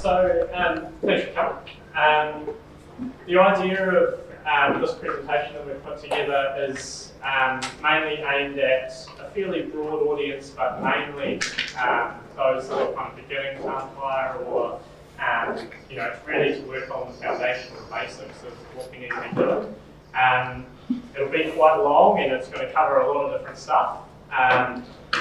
Thanks for coming. The idea of this presentation that we've put together is mainly aimed at a fairly broad audience, but mainly those that are kind of beginning to umpire or really to work on the foundational basics of what we need to be doing. It'll be quite long and it's going to cover a lot of different stuff.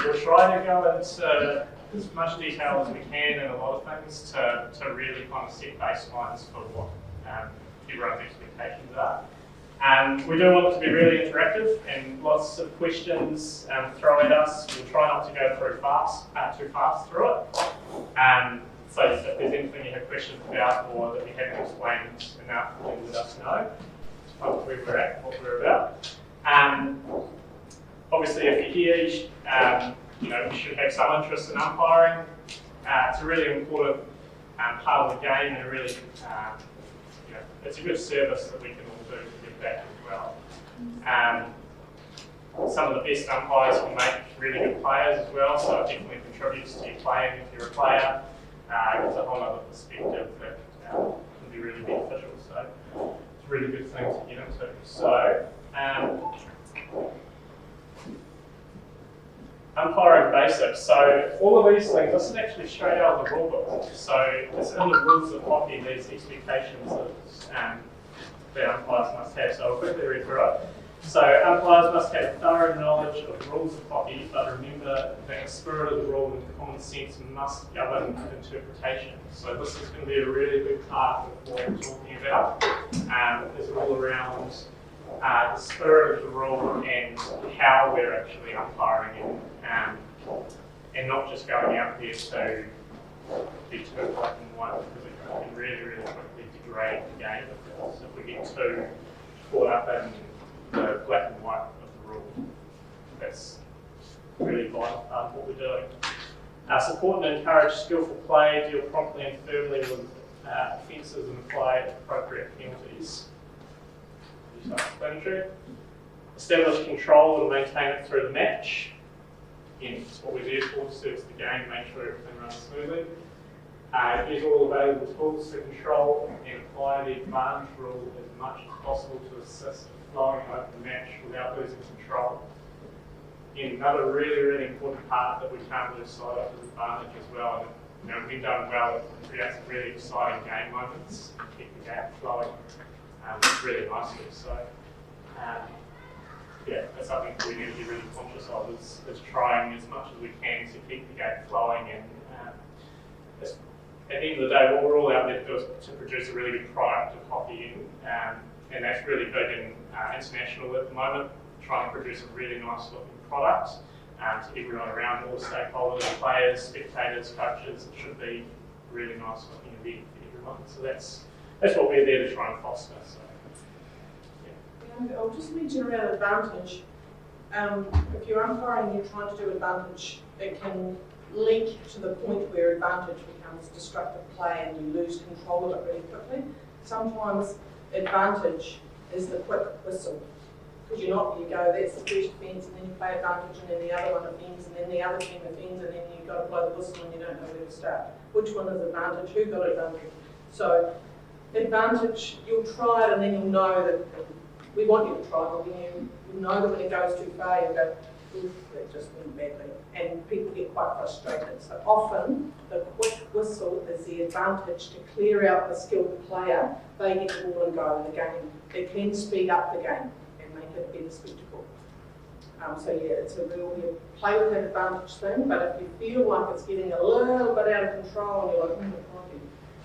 We'll try to go into as much detail as we can in a lot of things to really kind of set baselines for what everyone's expectations are. We do want it to be really interactive and lots of questions thrown at us. We'll try not to go through too fast through it. So if there's anything you have questions about or that we haven't explained enough, then let us know. It's kind of where we're at, what we're about. Obviously, if you're here, you should have some interest in umpiring. It's a really important part of the game, and really, it's a good service that we can all do to give back as well. Some of the best umpires can make really good players as well, so it definitely contributes to your playing if you're a player. It's a whole other perspective that can be really beneficial. So it's a really good thing to get into. So. Umpiring basics. So all of these things, this is actually straight out of the rule book. So it's in the rules of hockey, these expectations that umpires must have. So I'll quickly read through it. So umpires must have thorough knowledge of the rules of hockey, but remember that the spirit of the rule and common sense must govern interpretation. So this is going to be a really big part of what we're talking about. It's all around the spirit of the rule and how we're actually umpiring it, and not just going out there to be too black and white, because it can really, really quickly degrade the game if we get too caught up in the black and white of the rule. That's really vital part of what we're doing. Support and encourage skillful play, deal promptly and firmly with offences and apply appropriate penalties. Establish control and maintain it through the match. Again, it's what we're there for, serves the game, make sure everything runs smoothly. Use all available tools to control and apply the advantage rule as much as possible to assist in flowing over the match without losing control. Again, another really, really important part that we can't lose sight of is advantage as well. And we've done well, it creates really exciting game moments and keep the game flowing really nicely. So, that's something that we need to be really conscious of, is trying as much as we can to keep the game flowing. And at the end of the day, what we're all out there to do is to produce a really good product of hockey, and that's really big in international at the moment, trying to produce a really nice looking product to everyone around, all the stakeholders, players, spectators, coaches. It should be a really nice looking event for everyone. So that's what we're there to try and foster. So, I'll just mention around advantage. If you're umpiring and you're trying to do advantage, it can leak to the point where advantage becomes destructive play and you lose control of it really quickly. Sometimes advantage is the quick whistle, because you go, that's the first offence, and then you play advantage, and then the other one offends, and then the other team offends, and then you've got to blow the whistle and you don't know where to start. Which one is advantage? Who got advantage? So advantage, you'll try it and then you'll know that we want you to try, but when you know that when it goes too far, you go, oof, that just went badly. And people get quite frustrated. So often, the quick whistle is the advantage to clear out the skilled player. They get the ball and go in the game. It can speed up the game and make it a better spectacle. It's a real, you play with that advantage thing, but if you feel like it's getting a little bit out of control and you're like,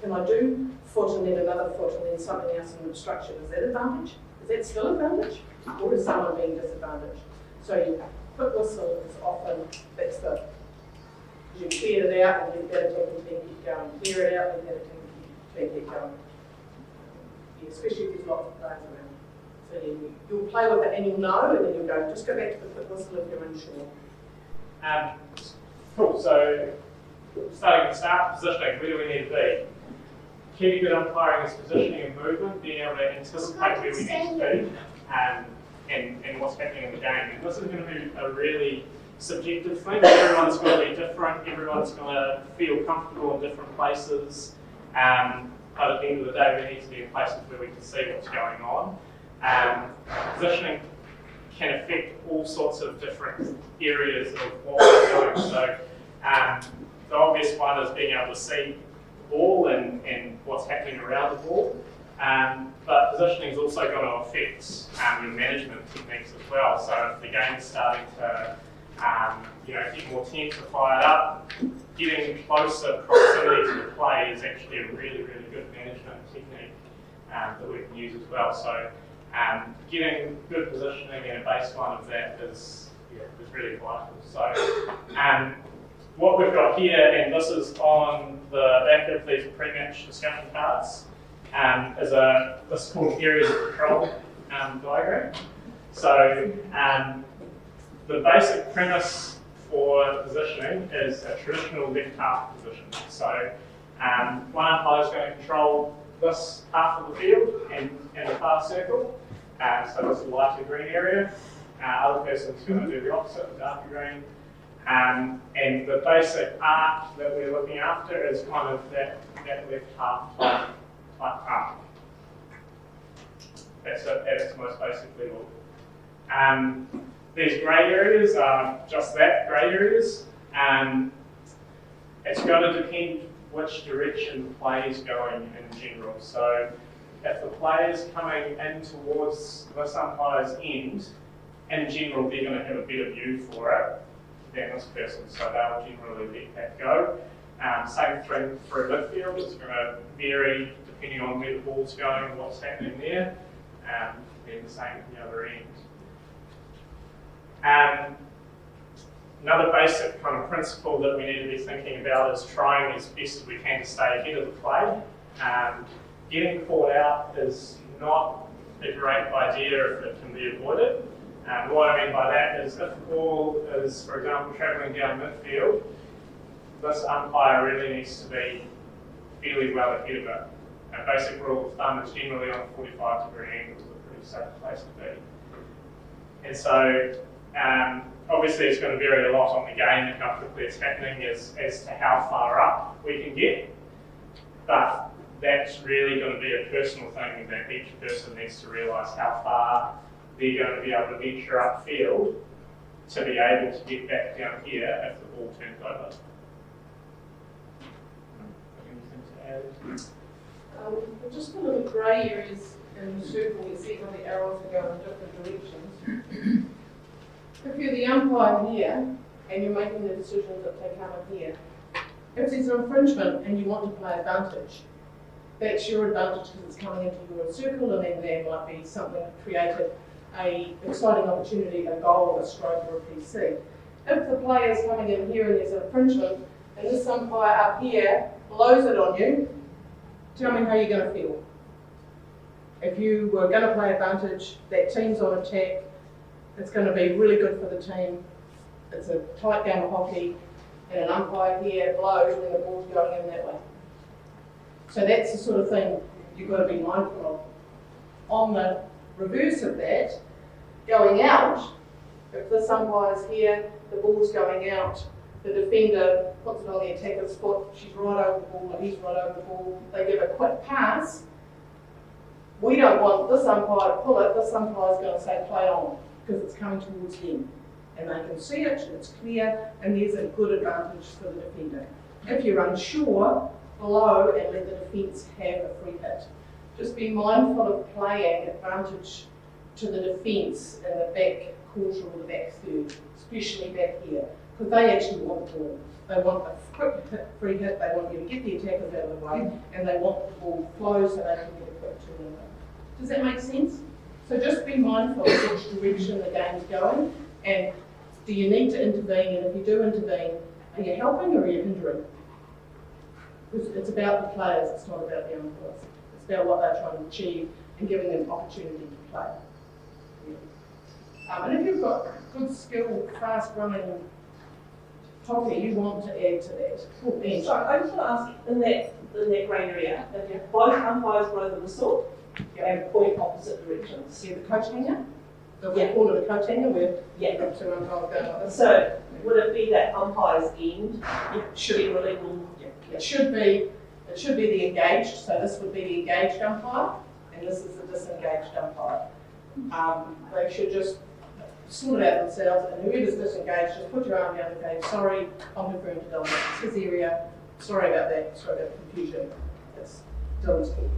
can I do foot and then another foot and then something else in obstruction, is that advantage? Is that still advantage? Or is someone being disadvantaged? So you quick whistle is often, that's the, you clear it out and let that attacking team keep going. Clear it out and let that attacking team keep going. Especially if there's lots of players around. So you'll play with it and you'll know, and then you'll go, just go back to the quick whistle if you're unsure. Cool, so starting at the start, positioning, where do we need to be? Keeping good umpiring is positioning and movement, being able to anticipate where we need to be, and what's happening in the game. And this is going to be a really subjective thing. Everyone's going to be different, everyone's going to feel comfortable in different places. But at the end of the day, we need to be in places where we can see what's going on. Positioning can affect all sorts of different areas of what we're doing. So the obvious one is being able to see the ball and what's happening around the ball. But positioning is also going to affect your management techniques as well. So if the game is starting to get more tense or fired up, getting closer proximity to the play is actually a really, really good management technique that we can use as well. So getting good positioning and a baseline of that is really vital. So what we've got here, and this is on the back of these pre-match discussion cards, is this is called areas of control diagram. So the basic premise for positioning is a traditional left half position. So one umpire is going to control this half of the field and the far circle. So this is the lighter green area. Other person's going to do the opposite, the darker green. And the basic arc that we're looking after is kind of that left half type arc. That's it at its most basic level. These grey areas are just that, grey areas. It's going to depend which direction the play is going in general. So if the play is coming in towards this umpire's end, in general they're going to have a better view for it than this person. So they'll generally let that go. Same thing through midfield, it's going to vary depending on where the ball's going and what's happening there. Then the same at the other end. Another basic kind of principle that we need to be thinking about is trying as best as we can to stay ahead of the play. Getting caught out is not a great idea if it can be avoided. What I mean by that is if the ball is, for example, travelling down midfield, this umpire really needs to be fairly well ahead of it. A basic rule of thumb is generally on a 45-degree angle is a pretty safe place to be. And so obviously it's going to vary a lot on the game and how quickly it's happening as to how far up we can get. But that's really going to be a personal thing that each person needs to realise how far they're going to be able to venture upfield to be able to get back down here if the ball turns over. Anything to add? We're just going to look at grey areas in the circle. You see how the arrows are going in different directions. If you're the umpire here and you're making the decisions that they come in here, if there's an infringement and you want to play advantage, that's your advantage because it's coming into your circle, and then there might be something that created an exciting opportunity, a goal, a stroke, or a PC. If the player is coming in here and there's an infringement, and this umpire up here blows it on you, tell me how you're going to feel. If you were going to play advantage, that team's on attack, it's going to be really good for the team. It's a tight game of hockey, and an umpire here blows when the ball's going in that way. So that's the sort of thing you've got to be mindful of. On the reverse of that, going out, if this umpire's here, the ball's going out, the defender puts it on the attacker's foot, she's right over the ball, or he's right over the ball, they give a quick pass. We don't want this umpire to pull it, this umpire's going to say play on, because it's coming towards them. And they can see it, it's clear, and there's a good advantage for the defender. If you're unsure, blow and let the defence have a free hit. Just be mindful of playing advantage to the defence in the back quarter or the back third, especially back here, because they actually want the ball. They want a quick hit, free hit, they want you to get the attackers out of the way, and they want the ball flow so they can get a quick turnover. Does that make sense? So just be mindful of which direction the game's going, and do you need to intervene, and if you do intervene, are you helping or are you hindering? Because it's about the players, it's not about the umpires. It's about what they're trying to achieve and giving them opportunity to play. Yeah. And if you've got good skill, fast running hockey, you want to add to that. Cool. Sorry, I just want to ask, in that grey area, if both umpires blow the whistle and point opposite directions. See the coach hanger? We call it a coach hanger, where got two umpires going like this. So would it be that umpire's end? Should generally will? It should be, It should be the engaged, so this would be the engaged umpire, and this is the disengaged umpire. They should just sort it out themselves, and whoever's disengaged, just put your arm down and say, sorry, I'm referring to Dylan, it's his area, sorry about that, sorry about the confusion, it's Dylan's call.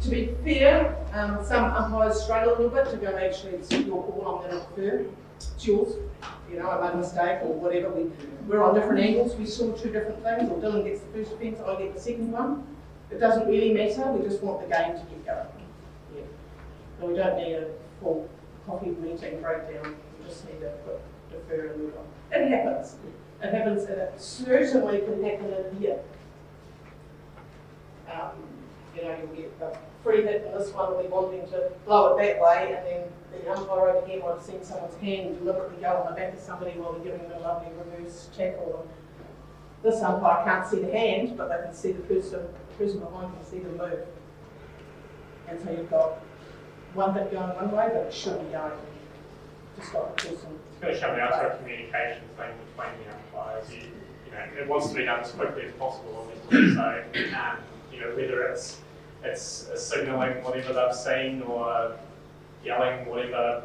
To be fair, some umpires struggle a little bit to go, actually, it's your call, I'm going to refer, it's yours, you know, I made a mistake or whatever, we're on different angles, we saw two different things, or Dylan gets the first offence, I get the second one. It doesn't really matter, we just want the game to get going. Yeah. So we don't need a full coffee meeting breakdown, we just need a quick defer and move on. It happens, and it certainly can happen in here. You know, you'll get a free hit and this one will be wanting to blow it that way, and then the umpire over here might have seen someone's hand deliberately go on the back of somebody while they're giving them a lovely reverse tackle. This umpire can't see the hand, but they can see the person behind can see them move. And so you've got one hit going one way, but it should be going to stop the person. It's going to come down to a communication thing between the umpires. You know, it wants to be done as quickly as possible, obviously. So, you know, whether it's signalling whatever they've seen or yelling whatever,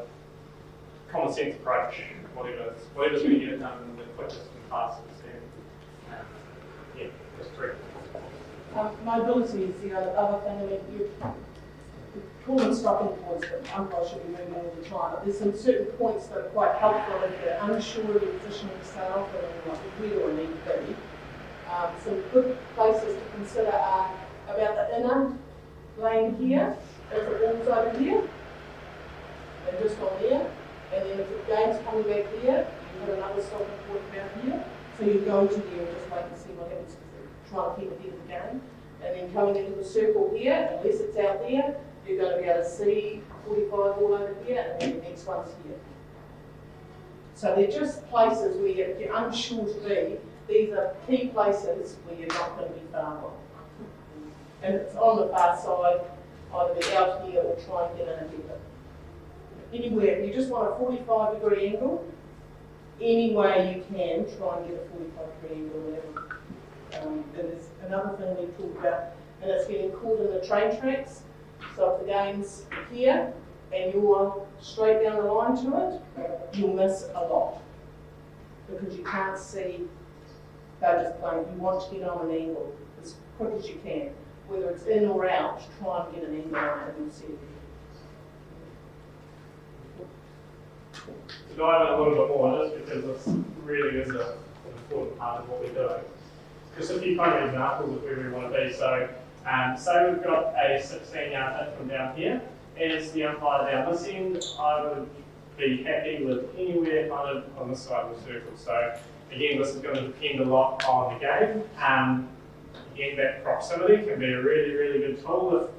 common sense approach, whatever's going to get it done the quickest and fastest. Yeah, that's true. Mobility is the other thing. I mean, you call them stopping points, but umpires should be moving all the time. But there's some certain points that are quite helpful if you're unsure of your position yourself and like where or need to be. Some good places to consider are about the inner lane here, if the ball's over here, and just on there. And then if the game's coming back here, you have another stopping point about here. So you go to there and just wait and see what happens, trying to keep ahead of the game. And then coming into the circle here, unless it's out there, you're going to be able to see 45 all over here, and then the next one's here. So they're just places where if you're unsure to be, these are key places where you're not going to be far wrong. And it's on the far side, either be out here or try and get in a deeper. Anywhere, if you just want a 45-degree angle, any way you can, try and get a 45-degree angle whenever. And there's another thing we talked about, and it's getting caught in the train tracks. So if the game's here and you're straight down the line to it, you'll miss a lot because you can't see. They're just playing. You want to get on an angle as quick as you can, whether it's in or out. Try and get an angle on it and see it. To dive in a little bit more, just because this really is an important part of what we're doing. Just a few kind of examples of where we want to be. So, say we've got a 16-yard hit from down here. As the umpire down this end, I would be happy with anywhere kind of on this side of the circle. So, again, this is going to depend a lot on the game. Again, that proximity can be a really, really good tool if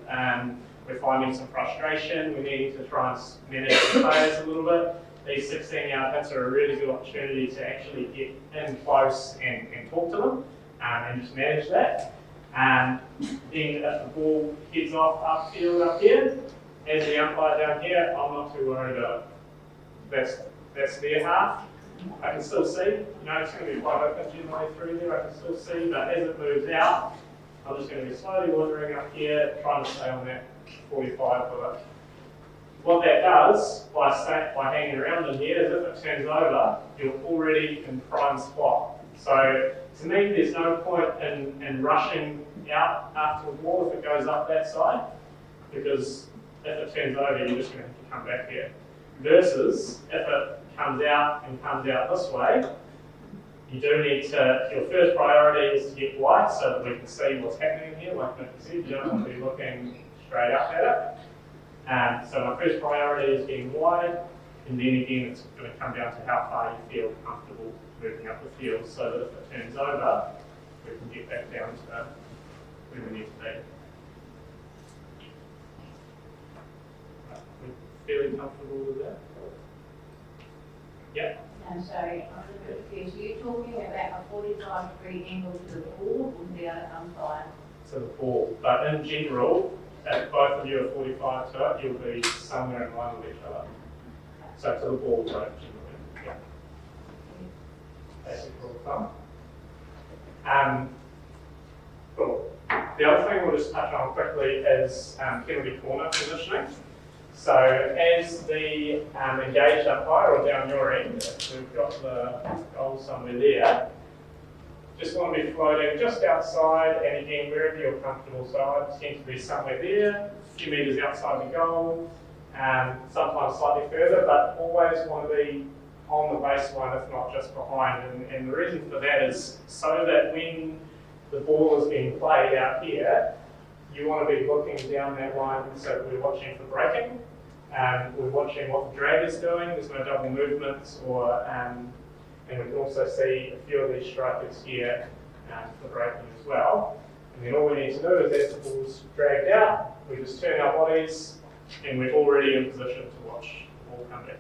we're finding some frustration, we're needing to try and manage the players a little bit. These 16-yard hits are a really good opportunity to actually get in close and talk to them and just manage that. Then if the ball heads off upfield up here, as the umpire down here, I'm not too worried about it. That's their half. I can still see, you know, it's going to be quite open generally through there, I can still see, but as it moves out, I'm just going to be slowly wandering up here, trying to stay on that 45 with it. What that does, by hanging around in here, is if it turns over, you're already in prime spot. So, to me, there's no point in rushing out after the ball if it goes up that side, because if it turns over, you're just going to have to come back here. Versus, if it comes out this way, you do need to, your first priority is to get wide so that we can see what's happening here. Like Nick said, you don't want to be looking straight up at it. So my first priority is getting wide, and then again it's going to come down to how far you feel comfortable moving up the field so that if it turns over, we can get back down to where we need to be. Feeling comfortable with that? Yep. And so, I'm a bit confused. Are you talking about a 45-degree angle to the ball or the other umpire? To the ball. But in general, if both of you are 45 to it, you'll be somewhere in line with each other. So to the ball, right, generally. Yeah. Basic rule of thumb. thing we'll just touch on quickly is penalty corner positioning. So as the engaged umpire, or down your end, if we've got the goal somewhere there, just want to be floating just outside, and again, wherever you're comfortable. So I tend to be somewhere there, a few metres outside the goal, sometimes slightly further, but always want to be on the baseline, if not just behind. And the reason for that is so that when the ball is being played out here, you want to be looking down that line, so we're watching for braking, we're watching what the drag is doing, there's no double movements, or and we can also see a few of these strikers here for braking as well. And then all we need to do is, as the ball's dragged out, we just turn our bodies, and we're already in position to watch the ball come back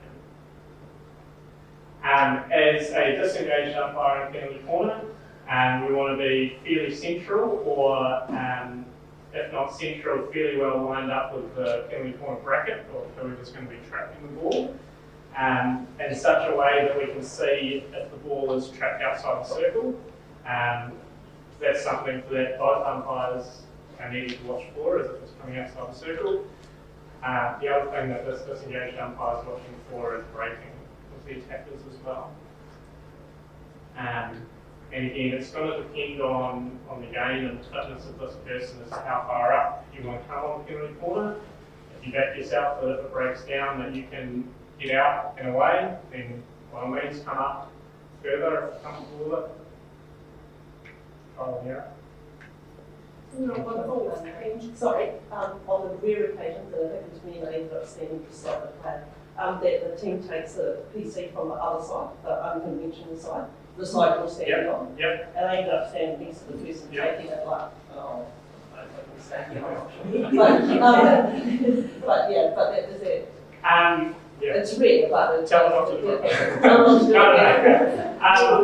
in. As a disengaged umpire in penalty corner, we want to be fairly central, or if not central, fairly well lined up with the penalty corner bracket, or whoever's going to be trapping the ball, in such a way that we can see if the ball is trapped outside the circle. That's something that both umpires are needing to watch for, is if it's coming outside the circle. The other thing that this disengaged umpire is watching for is braking with the attackers as well. And again, it's going to depend on the game and the fitness of this person as to how far up you want to come on the penalty corner. If you back yourself that if it breaks down that you can get out and away, then by all means come up further if you're comfortable with it. Trial here. Sorry, on the rare occasions that it happens to me and I ended up standing beside the player, that the team takes the PC from the other side, the unconventional side, the side you're standing on, and I ended up standing next to the person taking it like, oh, I don't know if I'm staying here. But that is it. It's rare, but it's Tell them not to do it. No.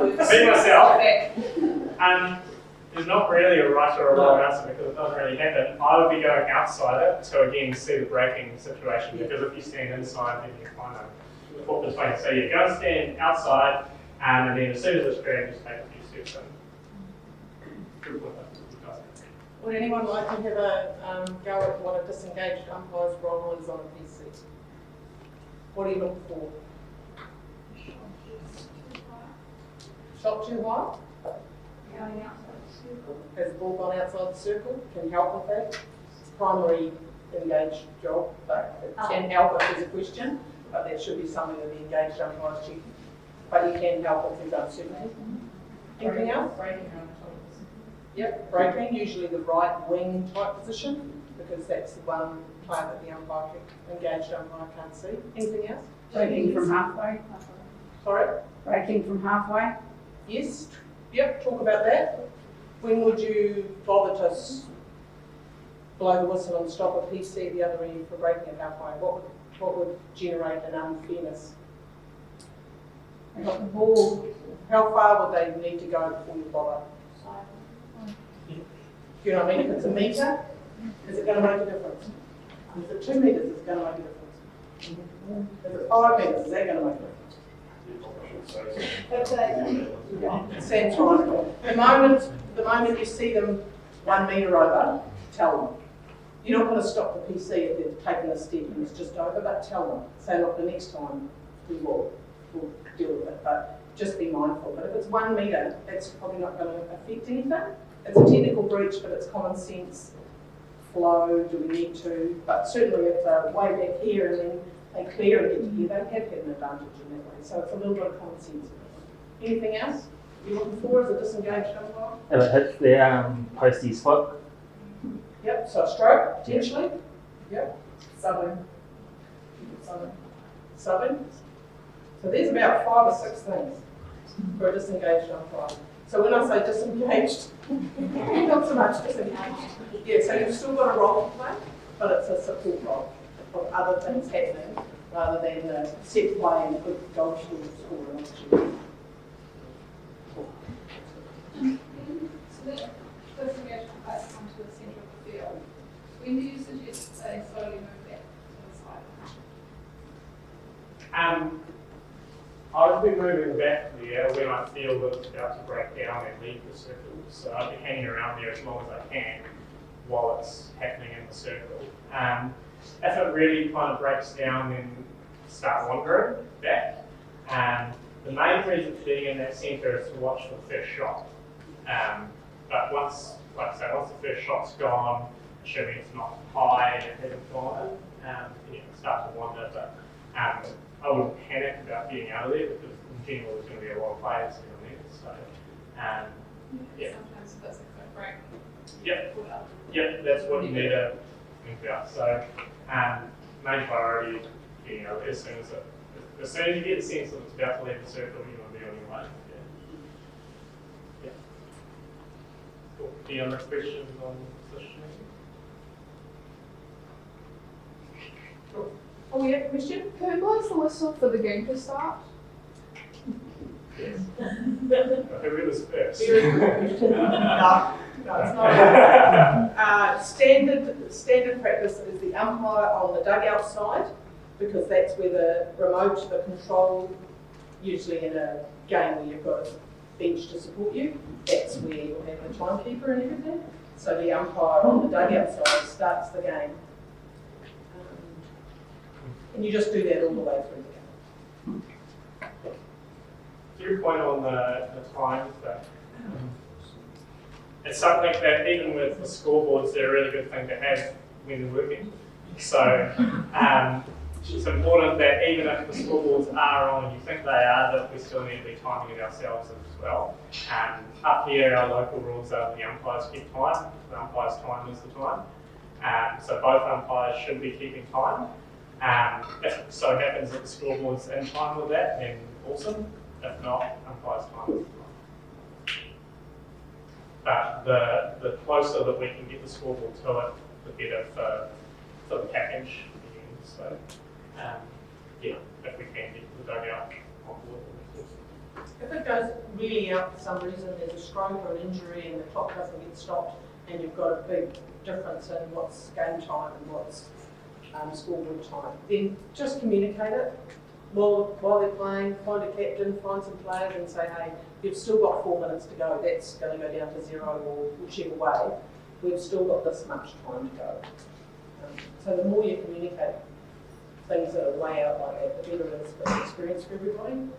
Me myself. There's not really a right or a wrong answer because it doesn't really happen. I would be going outside it to again see the braking situation, because if you stand inside, then you're kind of caught between. So you're going to stand outside, and then as soon as it's dragged, just take a few steps in. Would anyone like to have a go at what a disengaged umpire's role is on a PC? What are you looking for? Shot too high? Going outside the circle. Has the ball gone outside the circle? Can you help with that? It's a primary engaged job, but it can help if there's a question, but that should be something that the engaged umpire is checking. But you can help if there's uncertainty. Anything else? Yep, braking, usually the right wing type position, because that's the one player that the umpire, engaged umpire can't see. Anything else? Breaking from halfway. Sorry? Breaking from halfway. Yes? Yep, talk about that. When would you bother to blow the whistle and stop a PC the other end for breaking it halfway? What would generate an unfairness? I got the ball. How far would they need to go before you bother? You know what I mean? If it's a metre, is it going to make a difference? If it's 2 metres, it's going to make a difference. If it's 5 metres, is that going to make a difference? Sam's right. The moment you see them 1 metre over, tell them. You're not going to stop the PC if they've taken a step and it's just over, but tell them. Say, look, the next time we'll deal with it, but just be mindful. But if it's 1 metre, that's probably not going to affect anything. It's a technical breach, but it's common sense. Flow, do we need to? But certainly if they're way back here and then they clear and get to here, they have had an advantage in that way. So it's a little bit of common sense. Anything else you're looking for as a disengaged umpire? If it hits the postie's foot. Yep, so a stroke, potentially. Yep. Subbing. Subbing. So there's about 5 or 6 things for a disengaged umpire. So when I say disengaged, not so much disengaged. Yeah, so you've still got a role to play, but it's a support role of other things happening rather than set play and good goal score and opportunity. So that disengaged umpire comes to the centre of the field. When do you suggest they slowly move back to the side? I would be moving back there when I feel that it's about to break down and leave the circle. So I'd be hanging around there as long as I can. while it's happening in the circle. If it really kind of breaks down, then start wandering back. The main reason for being in that centre is to watch for the first shot. But once, like I say, once the first shot's gone, assuming it's not high and it hasn't gone, you can start to wander. But I wouldn't panic about being out of there because in general there's going to be a lot of players down there. So, yeah. Sometimes it doesn't quite break. Yep. Pull up. Yep, that's what you need to think about. So, main priority, getting out as soon as you get the sense that it's about to leave the circle, you want to be on your way. Yeah. Cool. Any other questions on positioning? Oh, yeah, question? Who blows the whistle for the game to start? Yes. Who was first? Very good question. No, it's not. Standard practice is the umpire on the dugout side, because that's where the remote, the control, usually in a game where you've got a bench to support you, that's where you'll have the timekeeper and everything. So the umpire on the dugout side starts the game. And you just do that all the way through the game. To your point on the time, it's something that even with the scoreboards, they're a really good thing to have when they're working. So it's important that even if the scoreboards are on and you think they are, that we still need to be timing it ourselves as well. Up here, our local rules are the umpires keep time. The umpire's time is the time. So both umpires should be keeping time. If it so happens that the scoreboard's in time with that, then awesome. If not, umpire's time is the time. But the closer that we can get the scoreboard to it, the better for the package. So, yeah, if we can get the dugout on board. If it goes really out for some reason, there's a stroke or an injury and the clock doesn't get stopped, and you've got a big difference in what's game time and what's scoreboard time, then just communicate it while they're playing, find a captain, find some players and say, hey, you've still got 4 minutes to go, that's going to go down to 0 or whichever way, we've still got this much time to go. So the more you communicate things that are way out like that, the better it is for the experience for everybody,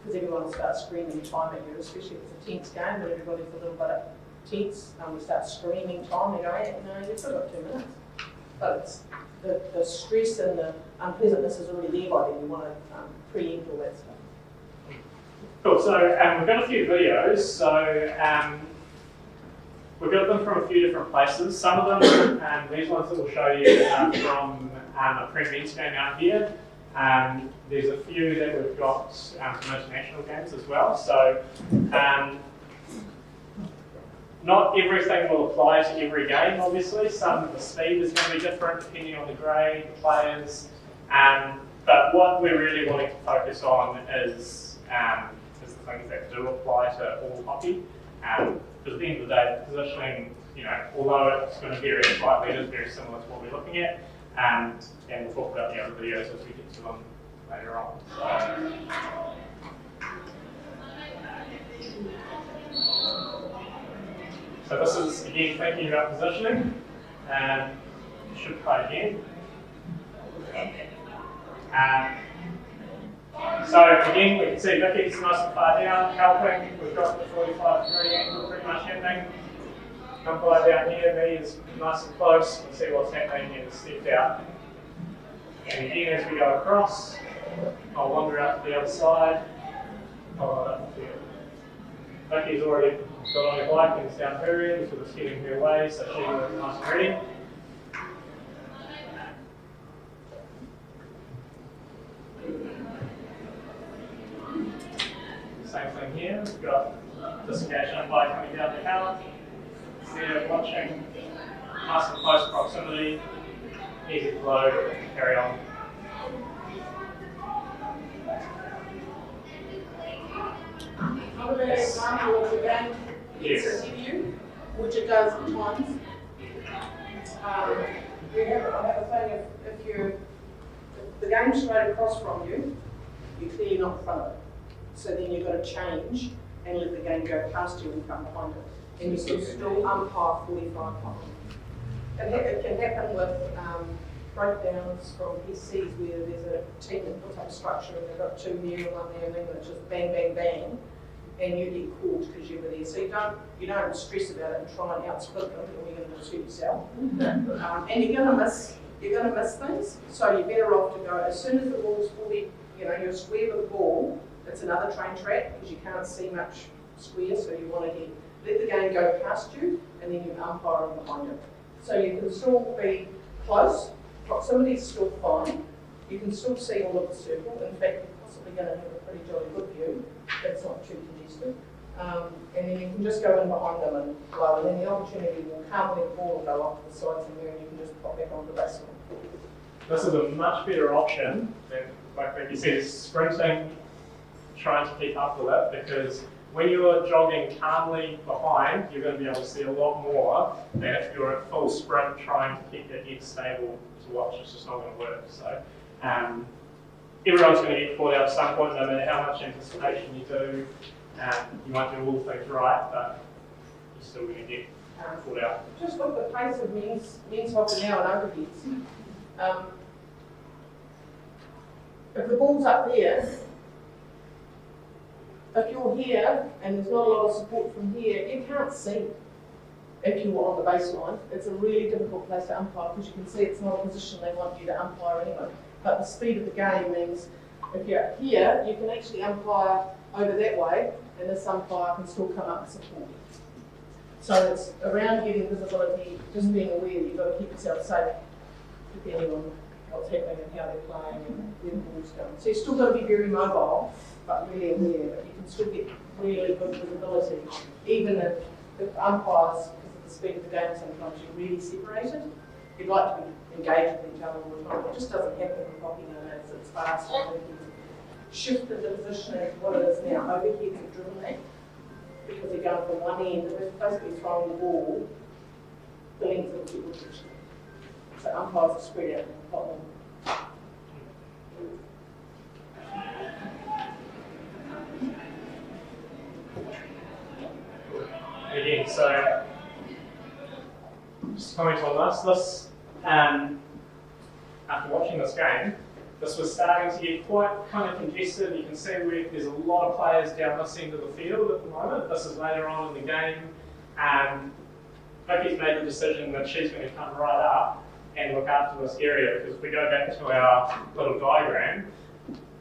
because everyone starts screaming time at you, especially if it's a tense game and everybody's a little bit tense, and we start screaming time and go, hey, no, you've still got 2 minutes. But it's the stress and the unpleasantness is already there by then. You want to preempt all that stuff. Cool, so we've got a few videos. So we've got them from a few different places. Some of them, these ones that we'll show you are from a pre-men's game out here. There's a few that we've got from international games as well. So not everything will apply to every game, obviously. Some of the speed is going to be different depending on the grade, the players. But what we're really wanting to focus on is the things that do apply to all hockey. Because at the end of the day, the positioning, although it's going to vary slightly, it is very similar to what we're looking at. And we'll talk about the other videos as we get to them later on. So this is, again, thinking about positioning. You should play again. So again, we can see Vicky's nice and far down, helping. We've got the 45-degree angle pretty much happening. Umpire down here, me is nice and close. You can see what's happening and stepped out. And again, as we go across, I'll wander out to the other side. Vicky's already got on her bike and is down her end, sort of heading her way, so she's nice and ready. Same thing here, we've got disengaged umpire coming down the count. There watching, nice and close proximity, easy flow, carry on. Another example of the game Yes. it's a review, which it does at times. I have a thing if the game's straight across from you, you're clearly not in front of it. So then you've got to change and let the game go past you and come behind it. And you can still umpire 45 times. It can happen with breakdowns from PCs where there's a team that puts up a structure and they've got two here and one there and then it's just bang, bang, bang, and you get caught because you were there. So you don't stress about it and try and outsplit them, or you're going to shoot yourself. And you're going to miss things. So you're better off to go as soon as the ball's fully, you're square with the ball. It's another train track because you can't see much square, so you want to let the game go past you, and then you umpire behind it. So you can still be close. Proximity is still fine. You can still see all of the circle. In fact, you're possibly going to have a pretty jolly good view. That's not too congested. And then you can just go in behind them and blow, and then the opportunity will come when the ball will go off to the sides and there, and you can just pop back onto the baseline. This is a much better option than, like you said, sprinting, trying to keep up with it, because when you're jogging calmly behind, you're going to be able to see a lot more than if you're at full sprint trying to keep your head stable to watch. It's just not going to work. So everyone's going to get caught out at some point, no matter how much anticipation you do. You might do all things right, but you're still going to get caught out. Just look at the pace of men's hockey now and overheads. If the ball's up there, if you're here and there's not a lot of support from here, you can't see if you were on the baseline. It's a really difficult place to umpire because you can see it's not a position they want you to umpire anyway. But the speed of the game means if you're here, you can actually umpire over that way, and this umpire can still come up and support you. So it's around getting visibility, just being aware that you've got to keep yourself safe depending on what's happening and how they're playing and where the ball's going. So you've still got to be very mobile, but really aware, but you can still get really good visibility, even if umpires, because of the speed of the game, sometimes you're really separated. You'd like to be engaged with each other all the time. It just doesn't happen with hockey nowadays. It's fast and you can shift the positioning to what it is now. Overheads are driven that because they're going from one end, they're basically throwing the ball the length of the people position. So umpires are spread out a lot more. Again, so just comment on this. After watching this game, this was starting to get quite kind of congested. You can see where there's a lot of players down this end of the field at the moment. This is later on in the game. Vicky's made the decision that she's going to come right up and look after this area, because if we go back to our little diagram,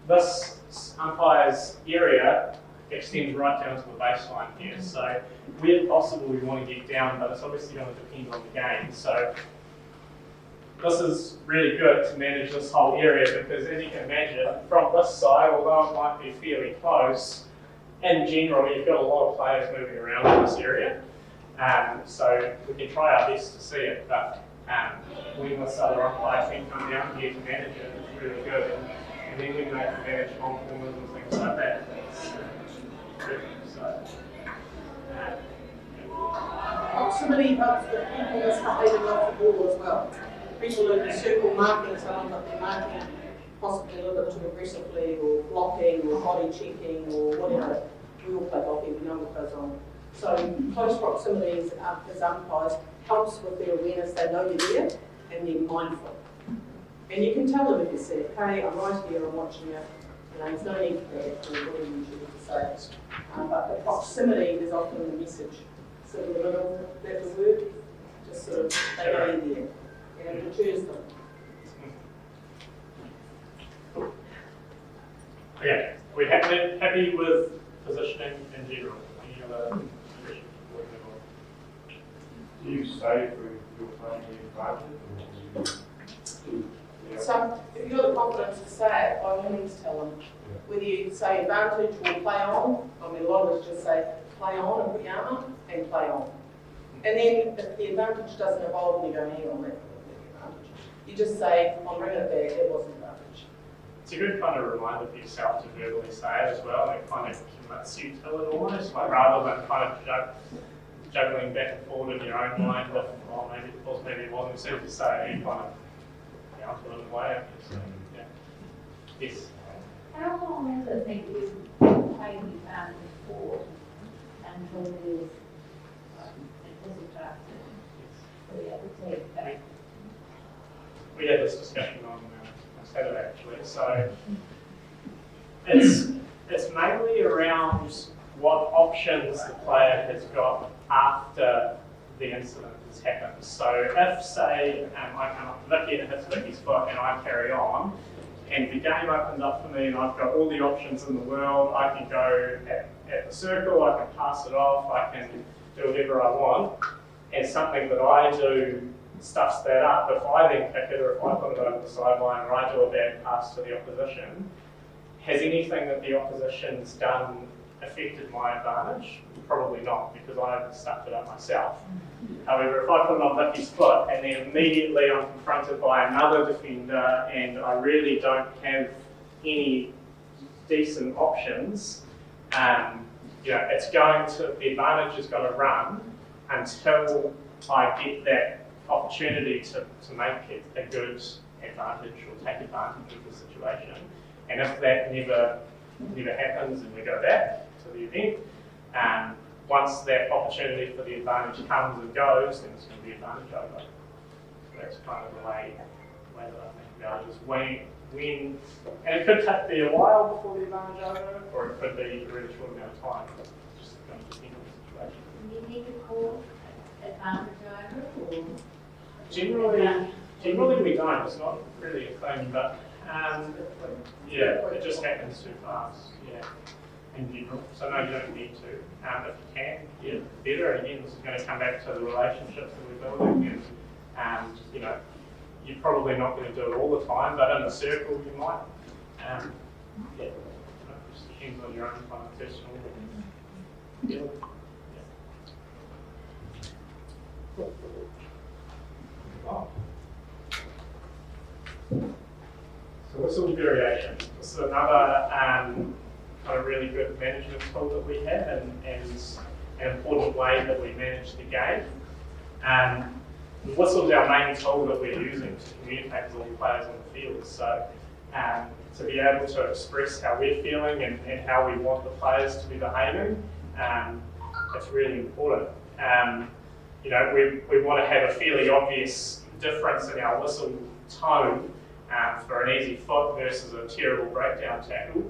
this umpire's area extends right down to the baseline here. So where possible we want to get down, but it's obviously going to depend on the game. So this is really good to manage this whole area, because as you can imagine, from this side, although it might be fairly close, in general you've got a lot of players moving around in this area. So we can try our best to see it, but when this other umpire can come down here to manage it, it's really good. And then we can manage long corners and things like that. Proximity helps with people that's behaving off the ball as well. People in the circle marking someone, but they're marking possibly a little bit too aggressively, or blocking, or body checking, or whatever. We all play hockey, we know what goes on. So close proximity as umpires helps with their awareness. They know you're there and they're mindful. And you can tell them if you say, hey, I'm right here, I'm watching you. There's no need for that, or what do you usually say. But the proximity is often the message. So the little, that's a word, just sort of, they know you're there. And it deters them. Okay, we're happy with positioning in general. Any other questions before we move on? Do you say if you're playing the advantage, or So if you've got the confidence to say it, by all means tell them. Whether you say advantage or play on, I mean a lot of us just say play on and put your arm up and play on. And then if the advantage doesn't evolve and you go, hang on, that's the advantage. You just say, I'm bringing it back, it wasn't advantage. It's a good kind of reminder for yourself to verbally say it as well, and it kind of commits you to it almost, like rather than kind of juggling back and forward in your own mind, but well, maybe it was, maybe it wasn't. As soon as you say it, you kind of put it away. So, yeah. Yes. How long does it take you to play the advantage for until there's a disadvantage? So you have to take back. we had this discussion on Saturday actually. So it's mainly around what options the player has got after the incident has happened. So if, say, I come up to Vicky and it hits Vicky's foot and I carry on, and the game opens up for me and I've got all the options in the world, I can go at the circle, I can pass it off, I can do whatever I want, and something that I do stuffs that up. If I then kick it, or if I put it over the sideline, or I do a bad pass to the opposition, has anything that the opposition's done affected my advantage? Probably not, because I stuffed it up myself. However, if I put it on Vicky's foot and then immediately I'm confronted by another defender and I really don't have any decent options, the advantage is going to run until I get that opportunity to make it a good advantage or take advantage of the situation. And if that never happens and we go back to the event, once that opportunity for the advantage comes and goes, then it's going to be advantage over. So that's kind of the way that I think about it, is when, and it could be a while before the advantage over, or it could be a really short amount of time. It's just going to depend on the situation. Do you need to call advantage over, or? Generally we don't. It's not really a thing, but it just happens too fast. Yeah. In general, so no, you don't need to. If you can, better. Again, this is going to come back to the relationships that we're building, and you're probably not going to do it all the time, but in the circle you might. It just depends on your own kind of personal feeling. So whistle variation. This is another kind of really good management tool that we have, and an important way that we manage the game. The whistle is our main tool that we're using to communicate with all the players on the field. So to be able to express how we're feeling and how we want the players to be behaving, it's really important. We want to have a fairly obvious difference in our whistle tone for an easy foot versus a terrible breakdown tackle.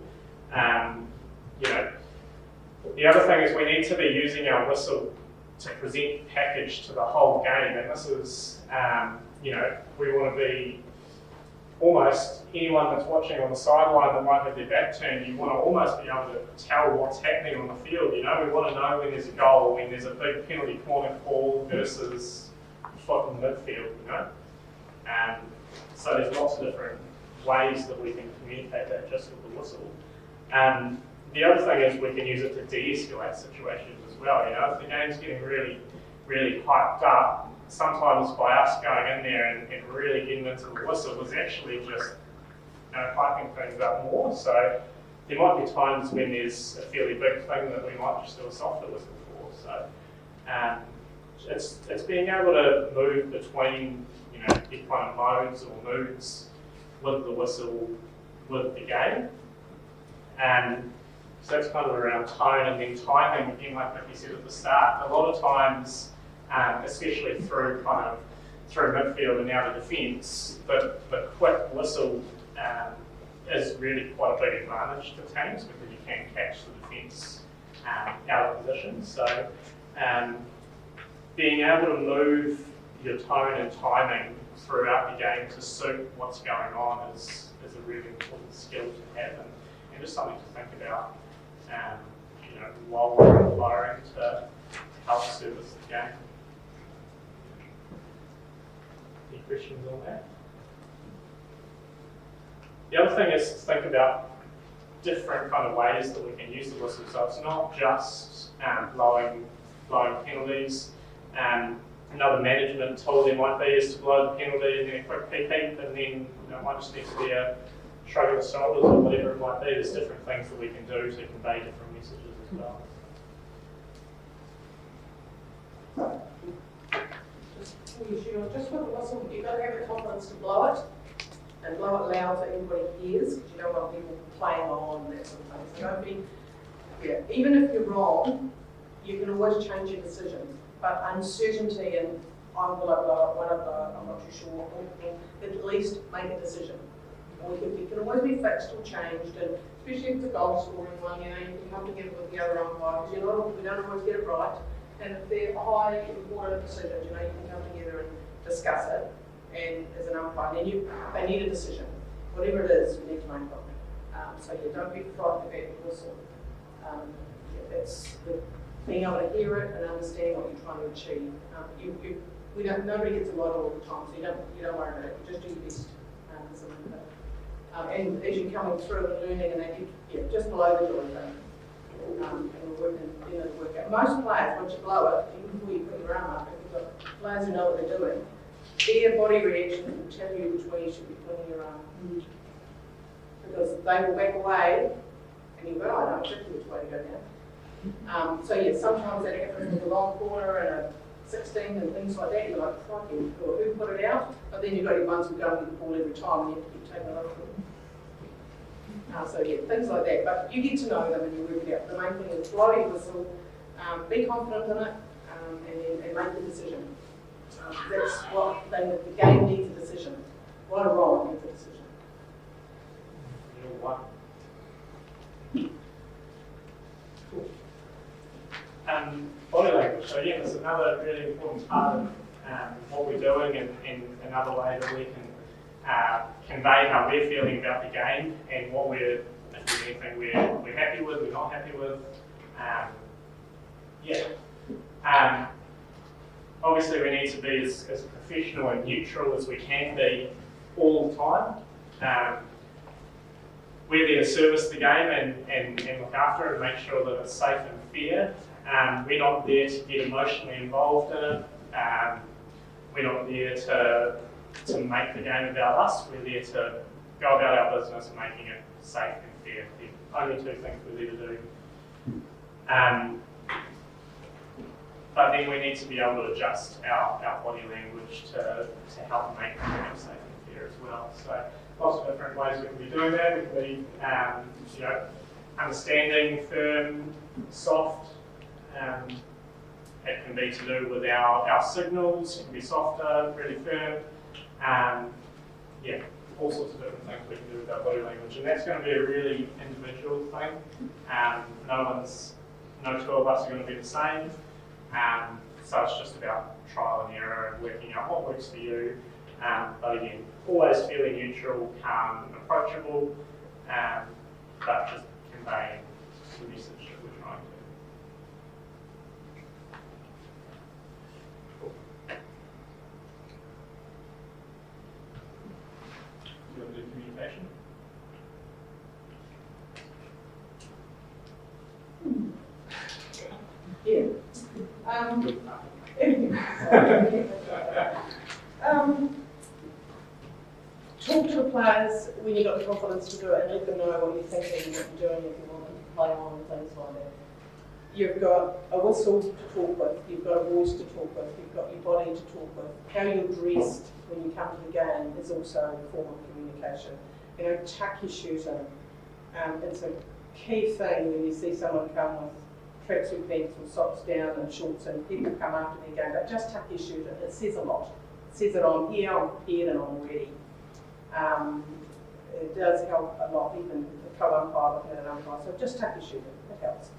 The other thing is we need to be using our whistle to present package to the whole game, and this is, we want to be almost anyone that's watching on the sideline that might have their back turned, you want to almost be able to tell what's happening on the field. We want to know when there's a goal, when there's a big penalty corner call versus foot in the midfield, so there's lots of different ways that we can communicate that just with the whistle. The other thing is we can use it to de-escalate situations as well. If the game's getting really, really hyped up, sometimes by us going in there and really getting into the whistle is actually just hyping things up more. So there might be times when there's a fairly big thing that we might just do a softer whistle for. So it's being able to move between different kind of modes or moods with the whistle, with the game. So that's kind of around tone, and then timing, again, like you said at the start, a lot of times, especially through midfield and out of defence, the quick whistle is really quite a big advantage to teams because you can catch the defence out of position. So being able to move your tone and timing throughout the game to suit what's going on is a really important skill to have, and just something to think about while we're umpiring to help service the game. Any questions on that? The other thing is to think about different kind of ways that we can use the whistle. So it's not just blowing penalties. Another management tool there might be is to blow the penalty and then a quick peep, and then it might just need to be a shrug of the shoulders or whatever it might be. There's different things that we can do to convey different messages as well. Just with the whistle, you've got to have the confidence to blow it, and blow it loud so everybody hears, because you don't want people playing on and that sort of thing. So don't be, even if you're wrong, you can always change your decision. But uncertainty and will I blow it, when I blow it, I'm not too sure, or at least make a decision. And it can always be fixed or changed, and especially if it's a goal scoring one, you know, you can come together with the other umpires, we don't always get it right, and if they're high important decisions, you know, you can come together and discuss it, and as an umpire, then they need a decision. Whatever it is, you need to make it. So yeah, don't be frightened about the whistle. It's being able to hear it and understand what you're trying to achieve. Nobody gets it right all the time, so you don't worry about it. You just do your best. And as you're coming through and learning, and they get just below the door, and we're working, it'll work out. Most players, once you blow it, even before you put your arm up, if you've got players who know what they're doing, their body reaction will tell you which way you should be putting your arm. Because they will back away, and you go, I know exactly which way to go now. So yeah, sometimes that happens with a long corner and a 16 and things like that. You're like, crikey, who put it out? But then you've got your ones who go and get the ball every time, and you have to keep taking it over. So yeah, things like that. But you get to know them and you work it out. The main thing is blow your whistle, be confident in it, and make the decision. That's what the game needs a decision. Right or wrong needs a decision. Body language. So yeah, it's another really important part of what we're doing, and another way that we can convey how we're feeling about the game and what if there's anything we're happy with, we're not happy with. Obviously we need to be as professional and neutral as we can be all the time. We're there to service the game and look after it and make sure that it's safe and fair. We're not there to get emotionally involved in it. We're not there to make the game about us. We're there to go about our business, making it safe and fair. The only two things we're there to do. But then we need to be able to adjust our body language to help make the game safe and fair as well. So lots of different ways we can be doing that. We can be, understanding, firm, soft. It can be to do with our signals. It can be softer, really firm. All sorts of different things we can do with our body language, and that's going to be a really individual thing. No two of us are going to be the same. So it's just about trial and error and working out what works for you. But again, always feeling neutral, calm, and approachable, but just conveying the message that we're trying to. Do you want to do communication? Yeah. Talk to the players when you've got the confidence to do it, and let them know what you're thinking, what you're doing, if you want them to play on, and things like that. You've got a whistle to talk with, you've got a voice to talk with, you've got your body to talk with. How you're dressed when you come to the game is also a form of communication. You know, tuck your shoes in. It's a key thing when you see someone come with tracksuit pants or socks down and shorts, and people come after their game, but just tuck your shoes in. It says a lot. It says that I'm here, I'm prepared, and I'm ready. It does help a lot, even the co-umpire looking at an umpire. So just tuck your shoes in. It helps.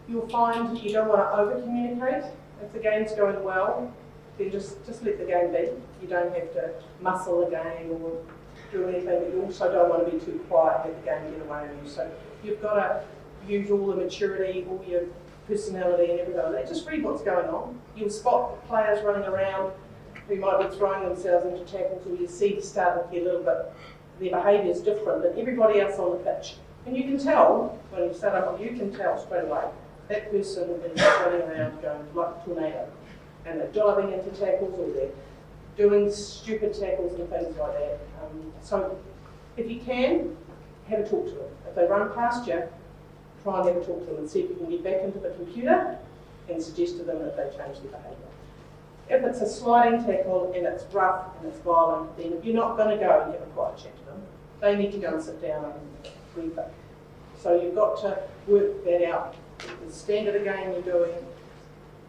You'll find you don't want to over-communicate. If the game's going well, then just let the game be. You don't have to muscle the game or do anything, but you also don't want to be too quiet and let the game get away with you. So you've got to use all the maturity, all your personality and everything like that. Just read what's going on. You'll spot players running around who might be throwing themselves into tackles, or you see the start of a little bit. Their behaviour is different than everybody else on the pitch. And you can tell, when you start up, you can tell straight away, that person is running around going like a tornado. And they're diving into tackles, or they're doing stupid tackles and things like that. So if you can, have a talk to them. If they run past you, try and have a talk to them and see if you can get back into the computer and suggest to them that they change their behaviour. If it's a sliding tackle and it's rough and it's violent, then you're not going to go and have a quiet chat to them. They need to go and sit down and rethink. So you've got to work that out. The standard of game you're doing,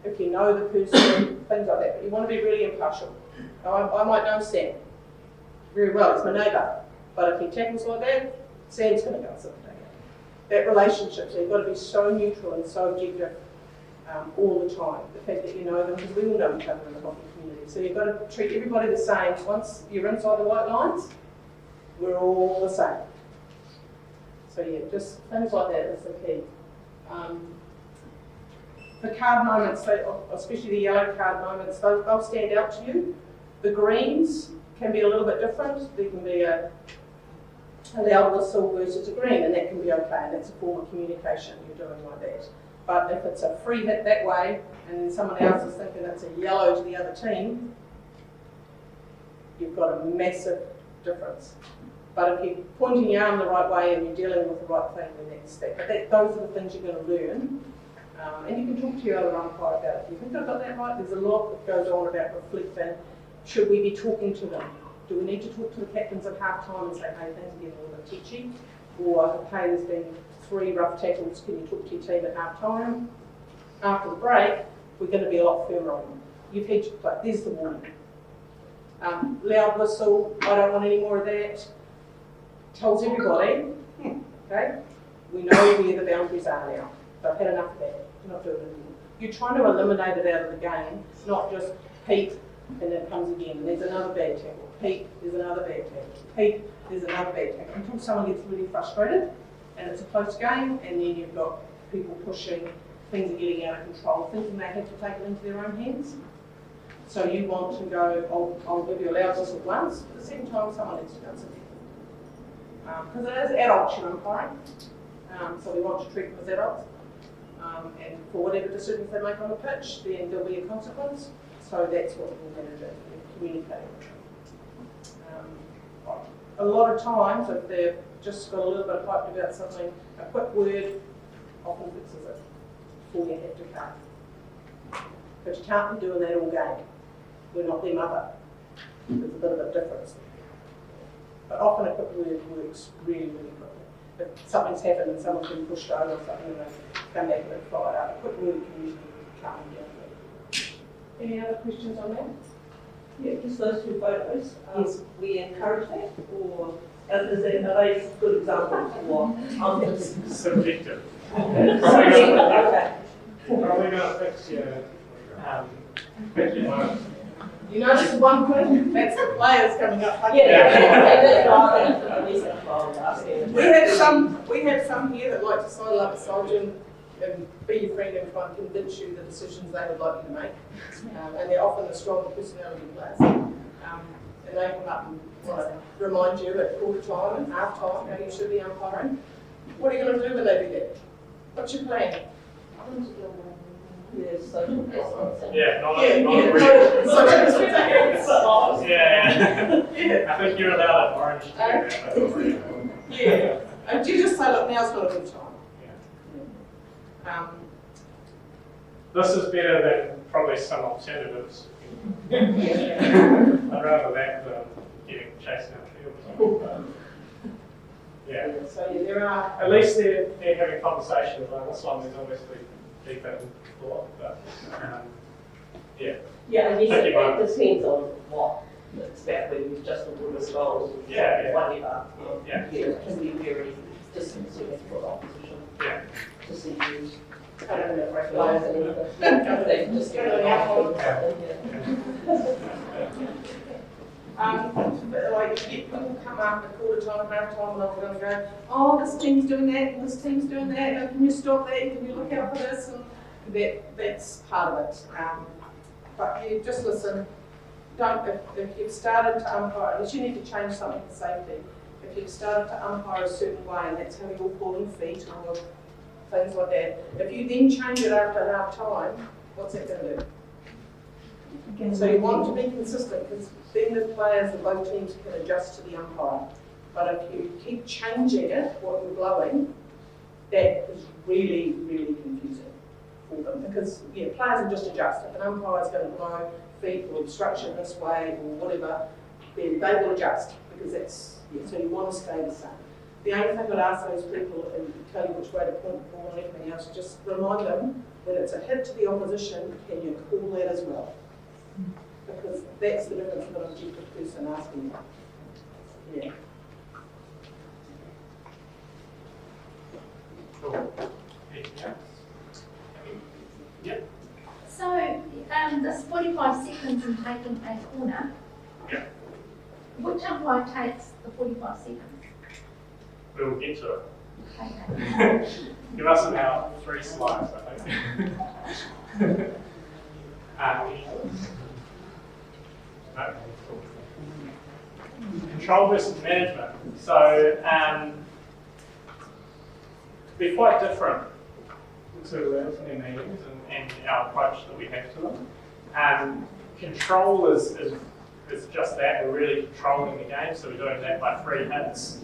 if you know the person, things like that. But you want to be really impartial. Now, I might know Sam very well, he's my neighbour. But if he tackles like that, Sam's going to go something. That relationship, so you've got to be so neutral and so objective all the time. The fact that you know them, because we all know each other in the hockey community. So you've got to treat everybody the same. Once you're inside the white lines, we're all the same. So yeah, just things like that is the key. The card moments, especially the yellow card moments, they'll stand out to you. The greens can be a little bit different. There can be a loud whistle versus a green, and that can be okay, and that's a form of communication you're doing like that. But if it's a free hit that way, and someone else is thinking it's a yellow to the other team, you've got a massive difference. But if you're pointing your arm the right way and you're dealing with the right thing, then that's that. But those are the things you're going to learn. And you can talk to your other umpire about it. You think I've got that right? There's a lot that goes on about reflecting. Should we be talking to them? Do we need to talk to the captains at half time and say, hey, things are getting a little bit tetchy? Or, hey, there's been 3 rough tackles, can you talk to your team at half time? After the break, we're going to be a lot firmer on them. You've had, but there's the warning. Loud whistle, I don't want any more of that. Tells everybody, okay, we know where the boundaries are now. I've had enough of that. You're not doing it anymore. You're trying to eliminate it out of the game. It's not just peep and then it comes again. And there's another bad tackle. Peep, there's another bad tackle. Peep, there's another bad tackle. Until someone gets really frustrated and it's a close game, and then you've got people pushing, things are getting out of control, thinking they have to take it into their own hands. So you want to go, I'll give you a loud whistle once, but the second time someone needs to go something. Because it is adults you're umpiring, so we want to treat them as adults. And for whatever decisions they make on the pitch, then there'll be a consequence. So that's what we're going to do, communicate. A lot of times, if they've just got a little bit hyped about something, a quick word often fixes it before you have to cut. But you can't be doing that all game. We're not their mother. There's a bit of a difference. But often a quick word works really, really quickly. If something's happened and someone's been pushed over or something and they come back and fly out, a quick word can usually calm them down. Any other questions on that? Yeah, just those 2 photos. Yes. We encourage that, or are they good examples for umpires? Subjective. Okay. Probably going to fix your You notice one thing? That's the players coming up. We have some here that like to sidle up beside you and be your friend and try and convince you the decisions they would like you to make. And they're often the stronger personality players. And they come up and want to remind you at quarter time and half time how you should be umpiring. What are you going to do when they do that? What's your plan? Yes, social distance. I think you're allowed an orange to Yeah. And do you just say, look, now's not a good time? This is better than probably some alternatives. I'd rather that than getting chased down the field. Yeah. So there are. At least they're having conversations. Like this one, there's obviously deep in thought, but yeah. Yeah, and yes, it depends on what it's about, whether it's just a good result or whatever. Yeah. It can be very disconcerting for the opposition. Yeah. To see you cutting the players and they just get it out. Like people come up at quarter time, half time, and I'm going to go, oh, this team's doing that, and this team's doing that, and can you stop that, and can you look out for this, and that's part of it. But you just listen. Don't, if you've started to umpire, unless you need to change something for safety, if you've started to umpire a certain way, and that's how you're pulling feet or things like that, if you then change it after half time, what's that going to do? So you want to be consistent, because then the players of both teams can adjust to the umpire. But if you keep changing it, what you're blowing, that is really, really confusing for them. Because players will just adjust. If an umpire is going to blow feet or obstruction this way or whatever, then they will adjust, because that's, so you want to stay the same. The only thing I'd ask those people and tell you which way to point the ball and everything else, just remind them that it's a hit to the opposition, can you call that as well? Because that's the difference with an objective person asking you. Yeah. Cool. Anything else? Yep. So, this 45 seconds in taking a corner. Yeah. Which umpire takes the 45 seconds? We'll get to it. Okay. Give us about 3 slides, I think. Any others? No? Cool. Control versus management. So, they're quite different to their meetings and our approach that we have to them. Control is just that, we're really controlling the game, so we're doing that by free hits,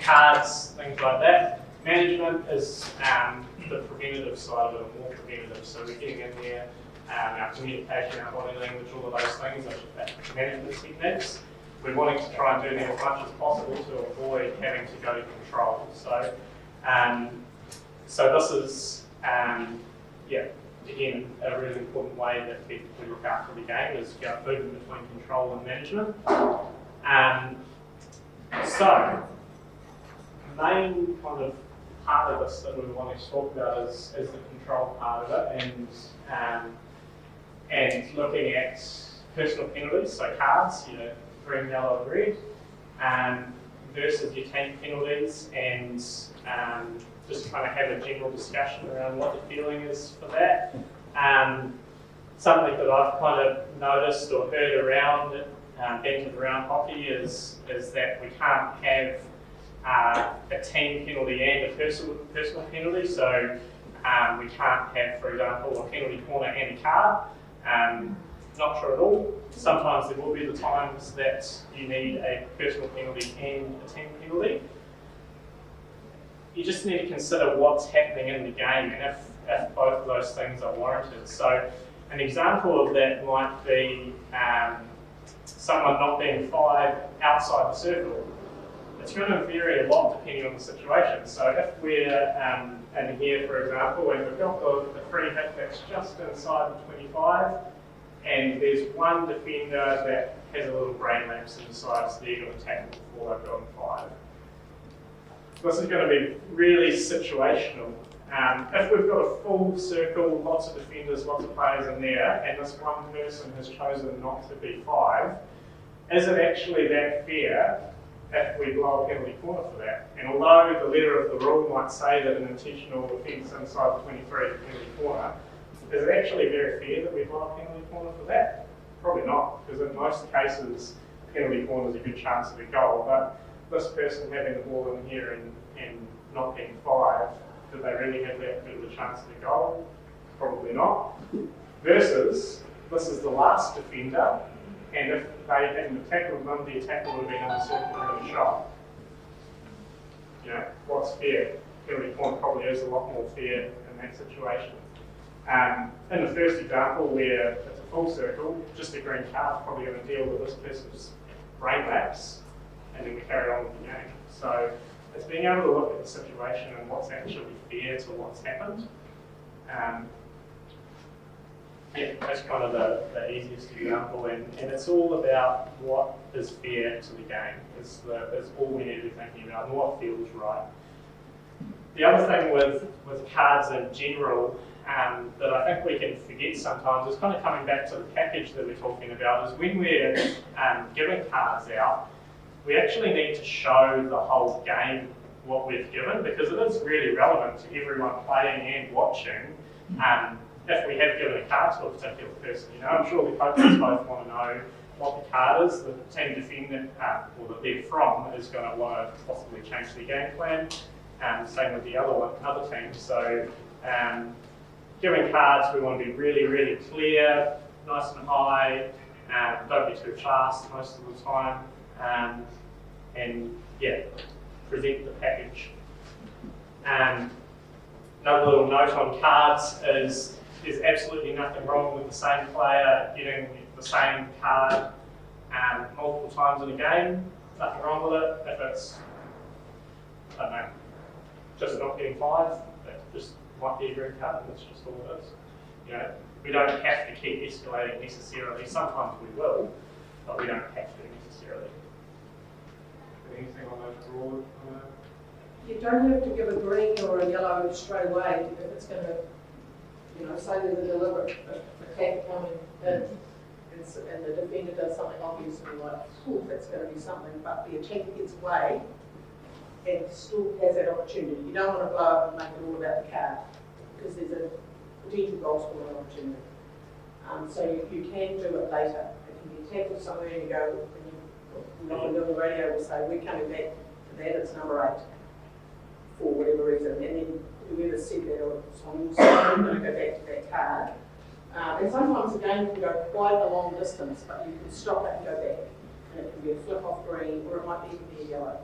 cards, things like that. Management is the preventative side of it, more preventative, so we're getting in there, our communication, our body language, all of those things, are management techniques. We're wanting to try and do them as much as possible to avoid having to go to control. So this is, again, a really important way that we look after the game is moving between control and management. So, the main kind of part of this that we want to talk about is the control part of it, and looking at personal penalties, so cards, green, yellow, red, versus your team penalties, and just kind of have a general discussion around what the feeling is for that. Something that I've kind of noticed or heard around bantered around hockey is that we can't have a team penalty and a personal penalty. So we can't have, for example, a penalty corner and a card. Not sure at all. Sometimes there will be the times that you need a personal penalty and a team penalty. You just need to consider what's happening in the game and if both of those things are warranted. So an example of that might be someone not being fired outside the circle. It's going to vary a lot depending on the situation. So if we're in here, for example, and we've got the free hit that's just inside the 25, and there's one defender that has a little brain lapse and decides they're going to tackle before they've gotten 5. This is going to be really situational. If we've got a full circle, lots of defenders, lots of players in there, and this one person has chosen not to be 5, is it actually that fair if we blow a penalty corner for that? And although the letter of the rule might say that an intentional offence inside the 23 is a penalty corner, is it actually very fair that we blow a penalty corner for that? Probably not, because in most cases, penalty corner is a good chance of a goal, but this person having the ball in here and not being 5, do they really have that good of a chance of a goal? Probably not. Versus, this is the last defender, and if they hadn't tackled them, the attacker would have been in the circle and a shot. What's fair? Penalty corner probably is a lot more fair in that situation. In the first example, where it's a full circle, just a green card is probably going to deal with this person's brain lapse, and then we carry on with the game. So it's being able to look at the situation and what's actually fair to what's happened. That's kind of the easiest example, and it's all about what is fair to the game, is all we need to be thinking about, and what feels right. The other thing with cards in general that I think we can forget sometimes is kind of coming back to the package that we're talking about, is when we're giving cards out, we actually need to show the whole game what we've given, because it is really relevant to everyone playing and watching. If we have given a card to a particular person, I'm sure the coaches both want to know what the card is. The team defender, or that they're from, is going to want to possibly change their game plan. Same with the other teams. So giving cards, we want to be really, really clear, nice and high. Don't be too fast most of the time. And present the package. Another little note on cards is there's absolutely nothing wrong with the same player getting the same card multiple times in a game. nothing wrong with it. If it's, I don't know, just not getting five, that just might be a green card, and that's just all it is. You know, we don't have to keep escalating necessarily. Sometimes we will, but we don't have to necessarily. Anything on that broad? You don't have to give a green or a yellow straight away if it's going to, you know, say there's a deliberate attack coming in and the defender does something obvious and you're like, oh, that's going to be something, but the attacker gets away and still has that opportunity. You don't want to blow up and make it all about the card because there's a potential goal scoring opportunity. So you can do it later. It can be a tackle somewhere and you go, and you on the radio will say, we're coming back to that, it's number 8 for whatever reason. And then whoever said that or someone will say, we're going to go back to that card. And sometimes the game can go quite a long distance, but you can stop it and go back. And it can be a flip off green, or it might even be a yellow.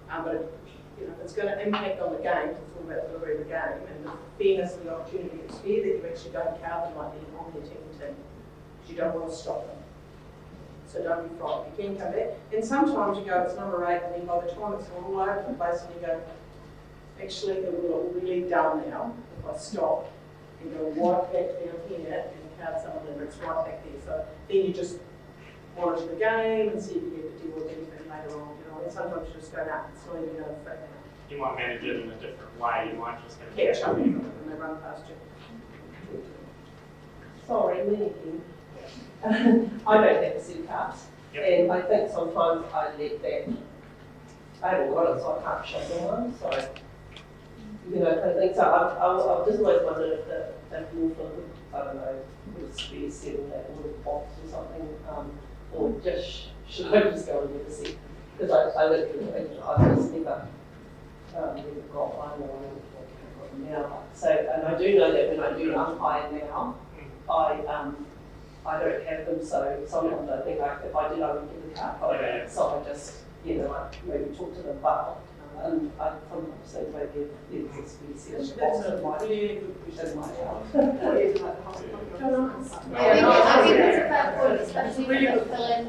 But you know, if it's going to impact on the game, it's all about the delivery of the game, and the fairness of the opportunity, it's fair that you actually don't card them like they're on the attacking team, because you don't want to stop them. So don't be frightened. You can come back. And sometimes you go, it's number 8, and then by the time it's all over the place, and you go, actually, it will look really dumb now if I stop and go right back down here and card someone and it's right back there. So then you just monitor the game and see if you get to deal with anything later on. You know, and sometimes you just go, nah, it's not even going to affect me. You might manage it in a different way. You might just have Catch up and they run past you. Sorry, me again. I don't have the SIM cards, and I think sometimes I let that. I haven't got it, so I can't show them. So, you know, I think so. I've just always wondered if Northland, I don't know, would be setting that little box or something, or just should I just go and get a set? Because I literally think I've just never got one or anything now. So, and I do know that when I do umpire now, I don't have them, so sometimes I think if I did, I would give the card. But so I just, you know, like maybe talk to them about it. And I sometimes think maybe it's a species That's a my really good question. my house. I think it's about point, especially Really the good. fill-in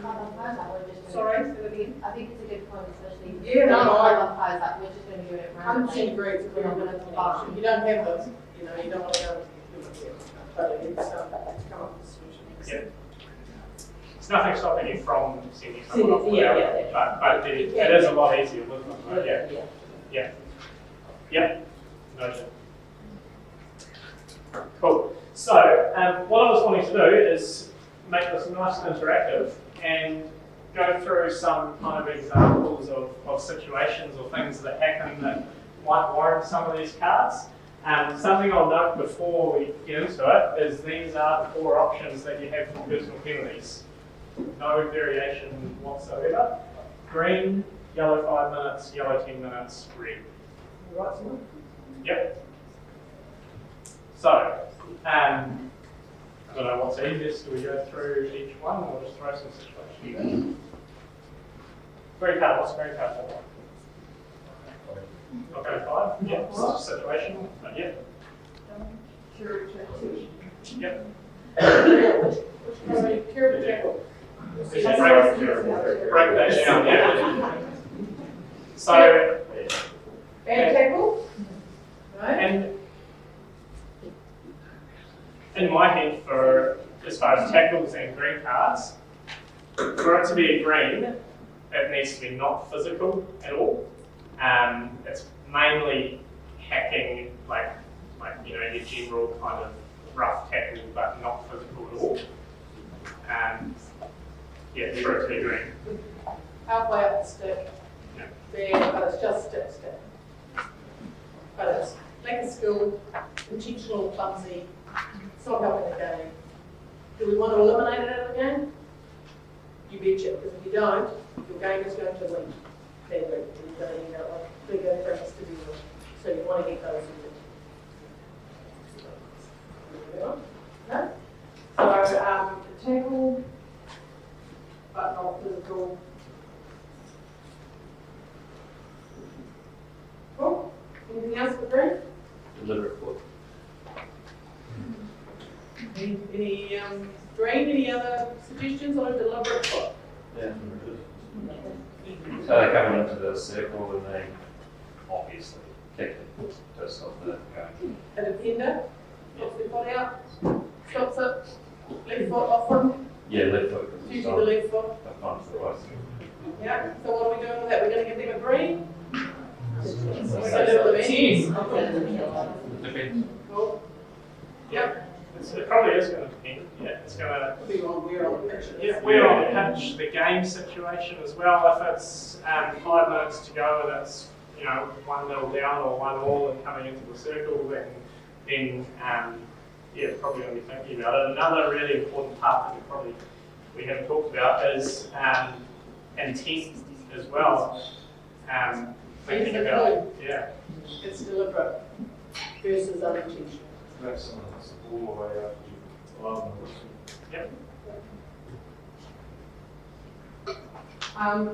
club umpires that we're just doing. Sorry, say that again. I think it's a good point, especially the Yeah, no, club umpires that we're just going to do it 100% randomly. agree. It's a We're not going to combine. You don't have those, you know, you don't want to go. Totally get stuff. Come up with a solution. Yeah. It's nothing stopping you from sending someone off Yeah, without, yeah. but it is a lot easier with them. Right? Yeah. Noted. Cool. So, what I was wanting to do is make this nice and interactive and go through some kind of examples of situations or things that happen that might warrant some of these cards. Something I'll note before we get into it is these are the 4 options that you have for personal penalties. No variation whatsoever. Green, yellow 5 minutes, yellow 10 minutes, red. Right, so Yep. So, I don't know what's easiest. Do we go through each one or just throw some situations in? Green card, what's green card for? Okay, 5. Yeah, it's just a situation. But yeah. Yep. Terrible tackle. Break that down, yeah. So, Bad tackle. Right. and in my head, for as far as tackles and green cards, for it to be a green, it needs to be not physical at all. It's mainly hacking, like you know, your general kind of rough tackle, but not physical at all. Yeah, for it to be green. Halfway up the stick. Yeah. There, but it's just stick. But it's lack of skill, intentional, clumsy. It's not helping the game. Do we want to eliminate it out of the game? You betcha, because if you don't, your game is going to win. Badly, and you're going to end up like bigger things to do with. So you want to get those in. No? So, tackle, but not physical. Cool. Anything else for green? Deliberate foot. Any green, any other suggestions on a deliberate foot? Yeah, into the circle and they obviously kick it to stop the going. A defender, puts their foot out, stops it, left foot off them, Yeah, left foot. usually the left foot. I've gone for the right. Yeah, so what are we doing with that? We're going to give them a green? So So level the Ten. Depends. Cool. Yep. It probably is going to depend. Yeah, it's going to. Could be on where on the pitch. Yeah, we're on the pitch, the game situation as well. If it's 5 minutes to go and it's 1-0 down or 1-1 and coming into the circle, then yeah, probably going to be thinking about it. Another really important part that we haven't talked about is intent as well. Thinking about It's deliberate versus unintentional. That's someone that's all the way up to along the Yep.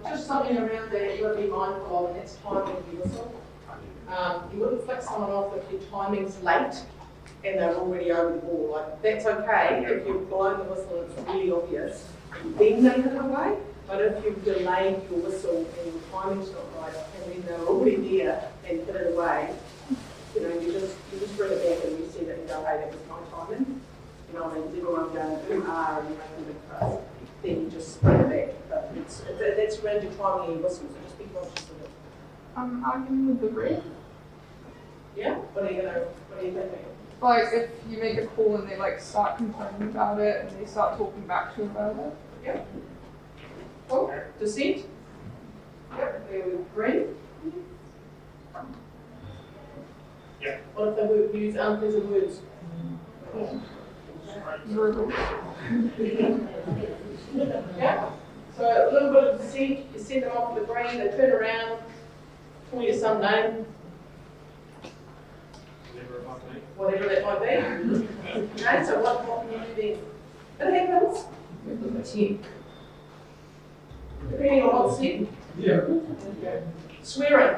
Just something around there you want to be mindful of, and that's timing of your whistle. You wouldn't flick someone off if your timing's late and they're already over the ball. Like, that's okay if you've blown the whistle and it's really obvious, then they hit it away. But if you've delayed your whistle and your timing's not right, and then they're already there and hit it away, you just bring it back and reset it and go, hey, that was my timing. And everyone going, and you're making a big fuss. Then you just bring it back. But that's around your timing and your whistle, so just be conscious of it. Arguing with the red. Yeah? What are you thinking? Like if you make a call and they like start complaining about it and they start talking back to you about it. Yep. Cool. Dissent? Yep. There we go. Green? Yep. What if they use unpleasant words? Verbal. Yeah. So a little bit of dissent, you send them off to the green, they turn around, call you some name, whatever that might be. Okay, so what can you do then? It happens. Depending on what's said. Yeah. Swearing.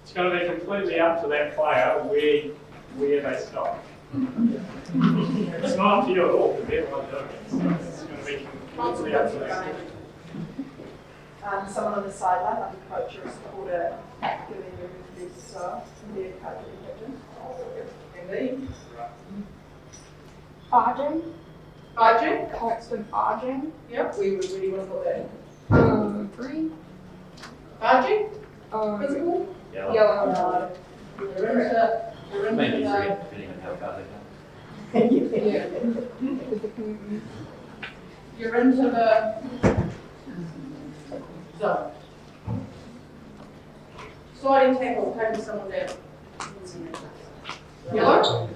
It's going to be completely up to that player where they stop. It's not up to you at all because they're not doing it. So it's going to be completely up to them. Someone on the sideline, like a coach or a supporter, giving you his their coach Indeed. Barging. Barging? Constant barging. Yep, we would really want to put that in. Green. Barging? Physical. Yellow. Yellow. You're into Maybe the, red, depending on how bad they go. Yeah. you're into the zone. Sliding tackle, taking someone down. Yellow?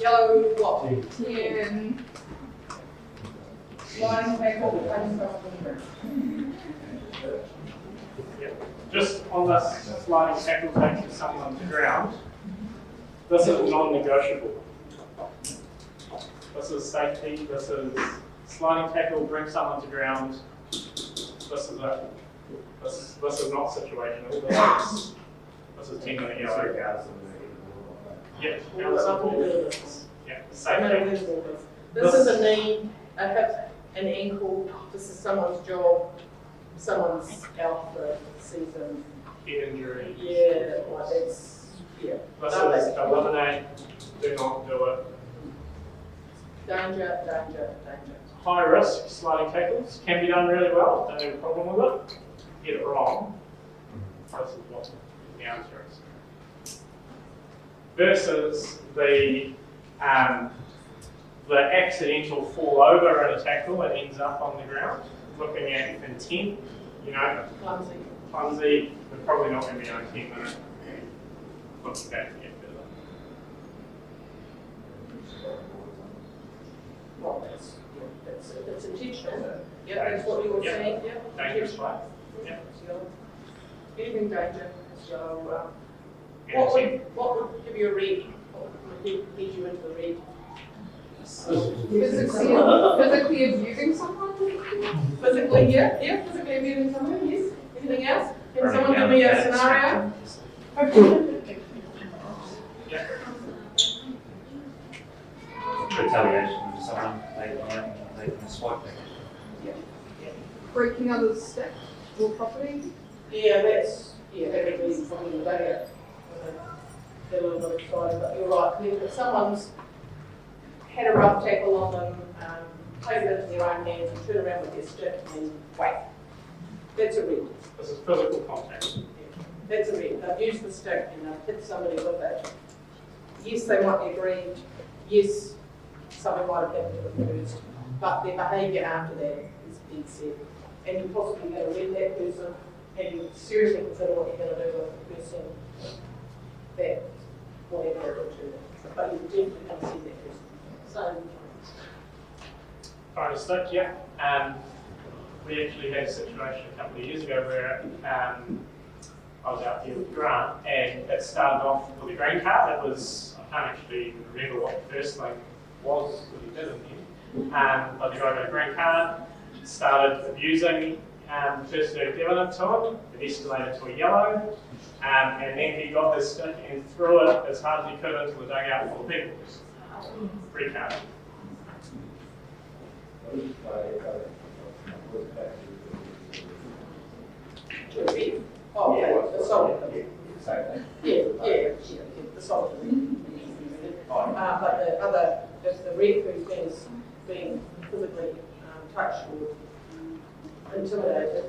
Yellow what? 10. Sliding tackle, taking someone down. Just on this sliding tackle taking someone to ground, this is non-negotiable. This is safety, this is sliding tackle, bring someone to ground. This is it. This is not situational. This is 10-minute yellow. Yeah, All the up all the others. yeah, No matter where safety. the ball is. This is a knee, a hip, an ankle. This is someone's job. Someone's out for the season. Head injury. Yeah, like that's, yeah. This is eliminate, do not do it. Danger, danger, danger. High risk sliding tackles can be done really well, don't have a problem with it. Get it wrong, this is what the answer is. Versus the accidental fall over in a tackle and ends up on the ground. Looking at intent, Clumsy. clumsy, we're probably not going to be on 10 minutes. Looking back again further. Well, that's intentional. Yeah, that's what you were Yep. saying, yeah. Dangerous play. Yeah. It's yellow. Anything danger, it's yellow. Intent. What would give you a red? What would lead you into the red? Physically abusing someone. Physically, yeah, physically abusing someone, yes. Anything else? Can Running someone give down me the a path. scenario? Yeah. Retaliation for someone they can swipe it. Breaking others' stick or property. Yeah, that's little bit exciting, but you're right, if someone's had a rough tackle on them, take it into their own hands and turn around with their stick and whack, that's a red. This is physical contact. That's a red. They've used the stick and they've hit somebody with it. Yes, they might be aggrieved. Yes, something might have happened to them first, but their behaviour after that is dead set. And you're possibly going to red that person, and you seriously consider what you're going to do with the person that whatever they're doing to them. But you're definitely going to see that person. So, Throwing a stick, yeah. We actually had a situation a couple of years ago where I was out there with Grant, and it started off with a green card. It was, I can't actually remember what the first thing was that he did in the end. But the guy got a green card, started abusing, first given it to him, it escalated to a yellow, and then he got his stick and threw it as hard as he could into the dugout full of people. Free card. oh, yeah, the salt. Same Yeah, the salt. But the other, if the red who's being physically touched or intimidated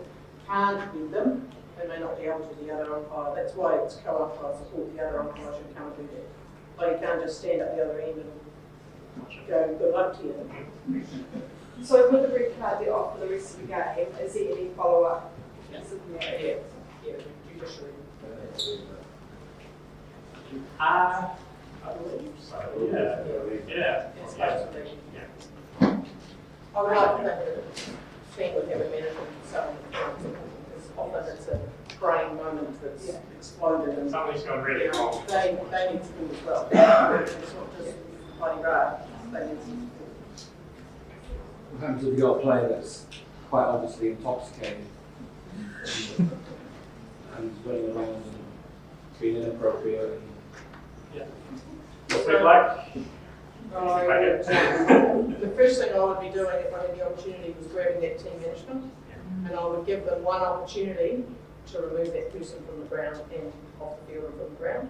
can't beat them, they may not be able to the other umpire. That's why it's co-umpire support. The other umpire should come and do that. Like you can't just stand at the other end and go, good luck to you. So with the red card they're off for the rest of the game, is there any follow-up? Yeah, judiciary. I believe so. Yeah. It's supposed to be. I would like to think that team would have a manager some because often it's a brain moment that's exploded and Something's gone really wrong. they need to do as well. It's not just bloody right. They need to. What happens if you've got a player that's quite obviously intoxicated and running around and being inappropriate? What's it like? The first thing I would be doing if I had the opportunity was grabbing that team management, and I would give them one opportunity to remove that person from the ground and off the field and from the ground.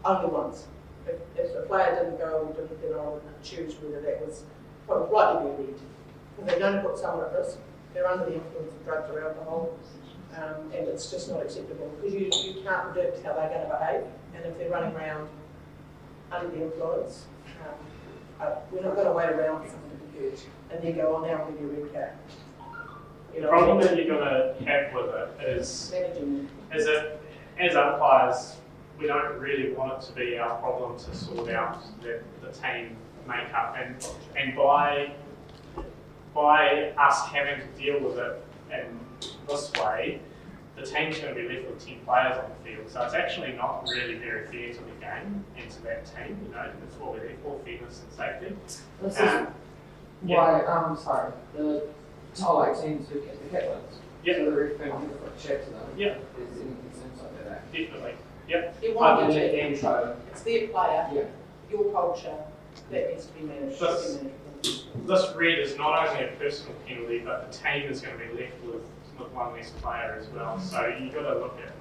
Only once. If the player didn't go, then I would choose whether that was likely to be a lead. Because they're going to put someone at risk. They're under the influence of drugs or alcohol, and it's just not acceptable because you can't predict how they're going to behave, and if they're running around under the influence, we're not going to wait around for someone to be hurt and then go, now I'll give you a red card. The problem that you're going to have with it is that as umpires, we don't really want it to be our problem to sort out the team makeup, and by us having to deal with it in this way, the team's going to be left with 10 players on the field. So it's actually not really very fair to the game and to that team. That's what we're there for, fairness and safety. This is why, the top 18s who get the captains. Yeah. So the referee can give a check to them. Yeah. If there's any concerns like that. Definitely. Yep. It won't Other be than checked. intro. It's their player, Yeah. your culture, that needs to be managed. This red is not only a personal penalty, but the team is going to be left with one less player as well. So you've got to look at.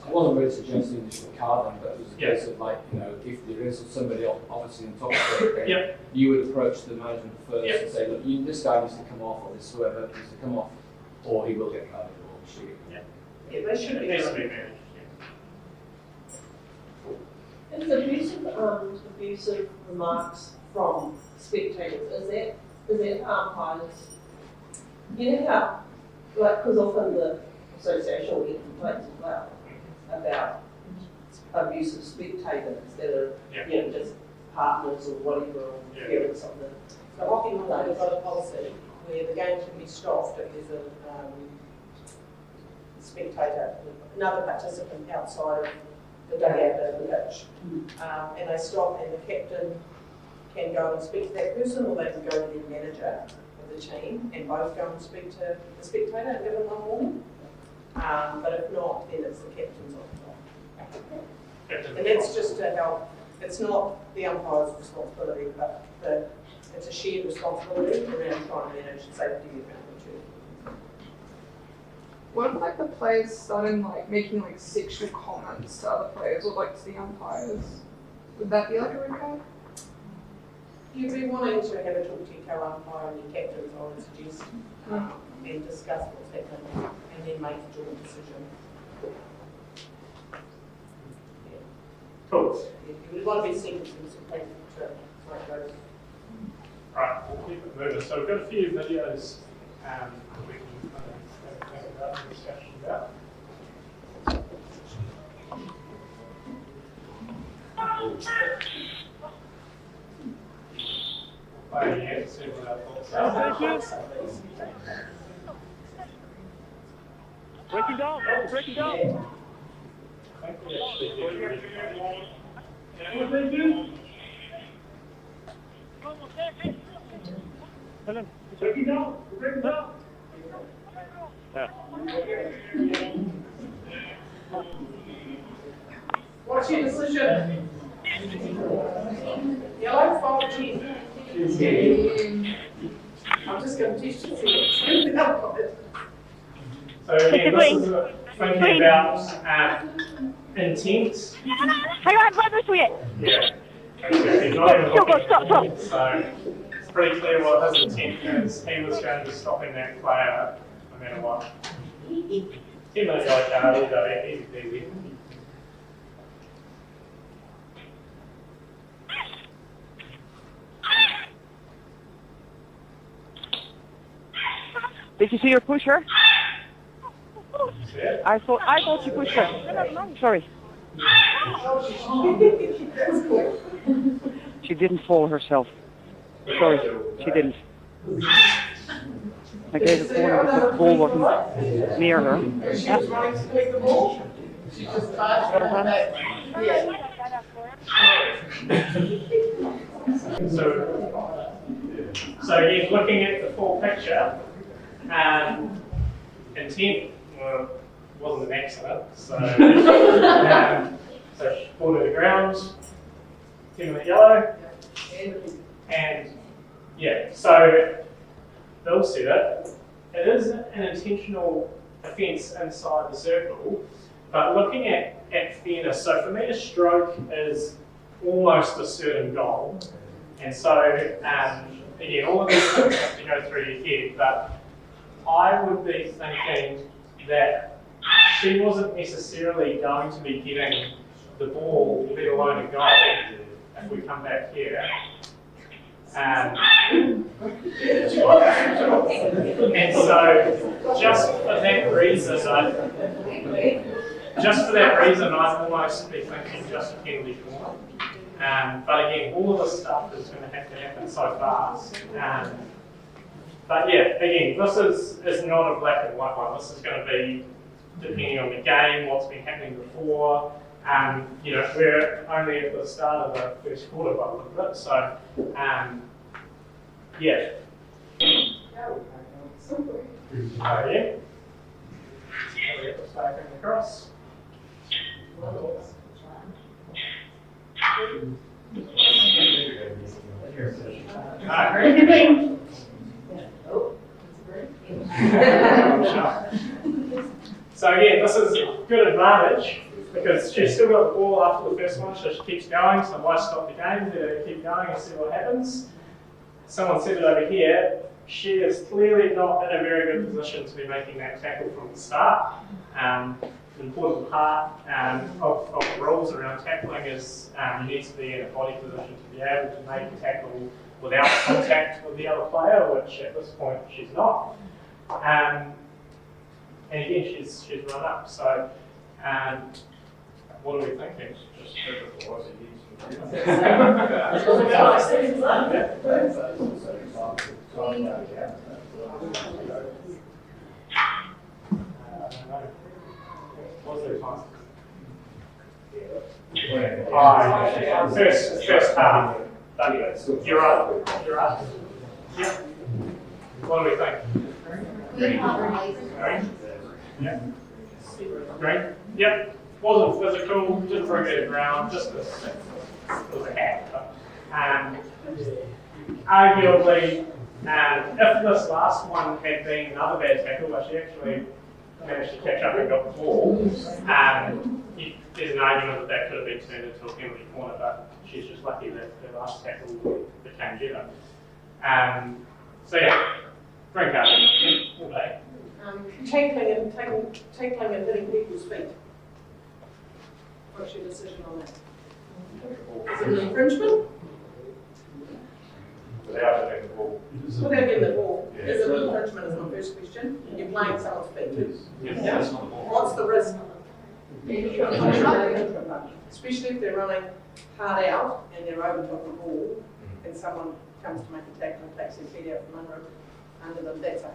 I wasn't really suggesting initial carding, but it was a Yeah. case of like, if there is somebody obviously intoxicated, Yep. you would approach the management first Yep. and say, look, this guy needs to come off, or this whoever needs to come off, or he will get carded, or she will. Yeah, they should It be. needs to be managed. Is abusive remarks from spectators, is that umpires? You know how, because often the association will get complaints as well about abusive spectators that are, just partners or whatever, or parents of the. So Hockey Northland has got a policy where the game can be stopped if there's a spectator, another participant outside of the dugout of the pitch. And they stop, and the captain can go and speak to that person, or they can go to the manager of the team and both go and speak to the spectator and give them one warning. But if not, then it's the captain's on. And that's just to help. It's not the umpire's responsibility, but it's a shared responsibility around trying to manage the safety of the What if like the players started like making like sexual comments to other players or like to the umpires? Would that be like a red card? You'd be wanting to have a talk to your co-umpire and your captains, I would suggest, and discuss what's happening, and then make a joint decision. Cool. You would want to be sequencing some people to make those. Right, we'll keep it moving. So we've got a few videos that we can have a think about and discussion about. Oh yeah, see what I thought. Breaking down, breaking down. I think we actually did a Breaking down, breaking down. What's your decision? Yellow, 5 I'm just going to teach you to see it. So again, this is thinking about intent. Hang on, let me see it. Yeah. Okay, he's not even looking. So it's pretty clear what his intent is. He was going to be stopping that player no matter what. 10 minutes like that, all day, easy peasy. Did you see her push her? Yeah. I thought she pushed her. Sorry. She didn't fall herself. Sorry, she didn't. I gave a corner because the ball wasn't near her. She was running to collect the ball. She just passed her. So again, looking at the full picture, intent wasn't an accident. So, so she ball to the ground, 10-minute yellow, and yeah. So Bill said it. It is an intentional offence inside the circle, but looking at fairness. So for me, a stroke is almost a certain goal, and so again, all of these things have to go through your head, but I would be thinking that she wasn't necessarily going to be getting the ball, let alone a goal, if we come back here. And so, just for that reason, I'd almost be thinking just a penalty corner. But again, all of this stuff is going to have to happen so fast. But yeah, again, this is not a black and white one. This is going to be depending on the game, what's been happening before. You know, we're only at the start of the first quarter by a little bit, so yeah. Oh yeah. Start across. So again, this is a good advantage because she's still got the ball after the first one, so she keeps going, so why stop the game? Let her keep going and see what happens. Someone said it over here, she is clearly not in a very good position to be making that tackle from the start. An important part of the rules around tackling is you need to be in a body position to be able to make a tackle without contact with the other player, which at this point she's not. And again, she's run up. So, what are we thinking? Just what's their time? First half. You're right. You're right. Yeah. What do we think? Green? Yeah. Green? Yep. Wasn't physical, didn't bring it around, just it was a hack. Arguably, if this last one had been another bad tackle, but she actually managed to catch up and got the ball. There's an argument that could have been turned into a penalty corner, but she's just lucky that her last tackle became better. So yeah, great card, all day. Tackling and hitting people's feet. What's your decision on that? Is it an infringement? Without getting the ball. Without getting the ball. Yeah. Is it an infringement is my first question. You're playing someone's feet. Yes. What's the risk? Especially if they're running hard out and they're over top of the ball and someone comes to make a tackle and takes their feet out from under them, that's a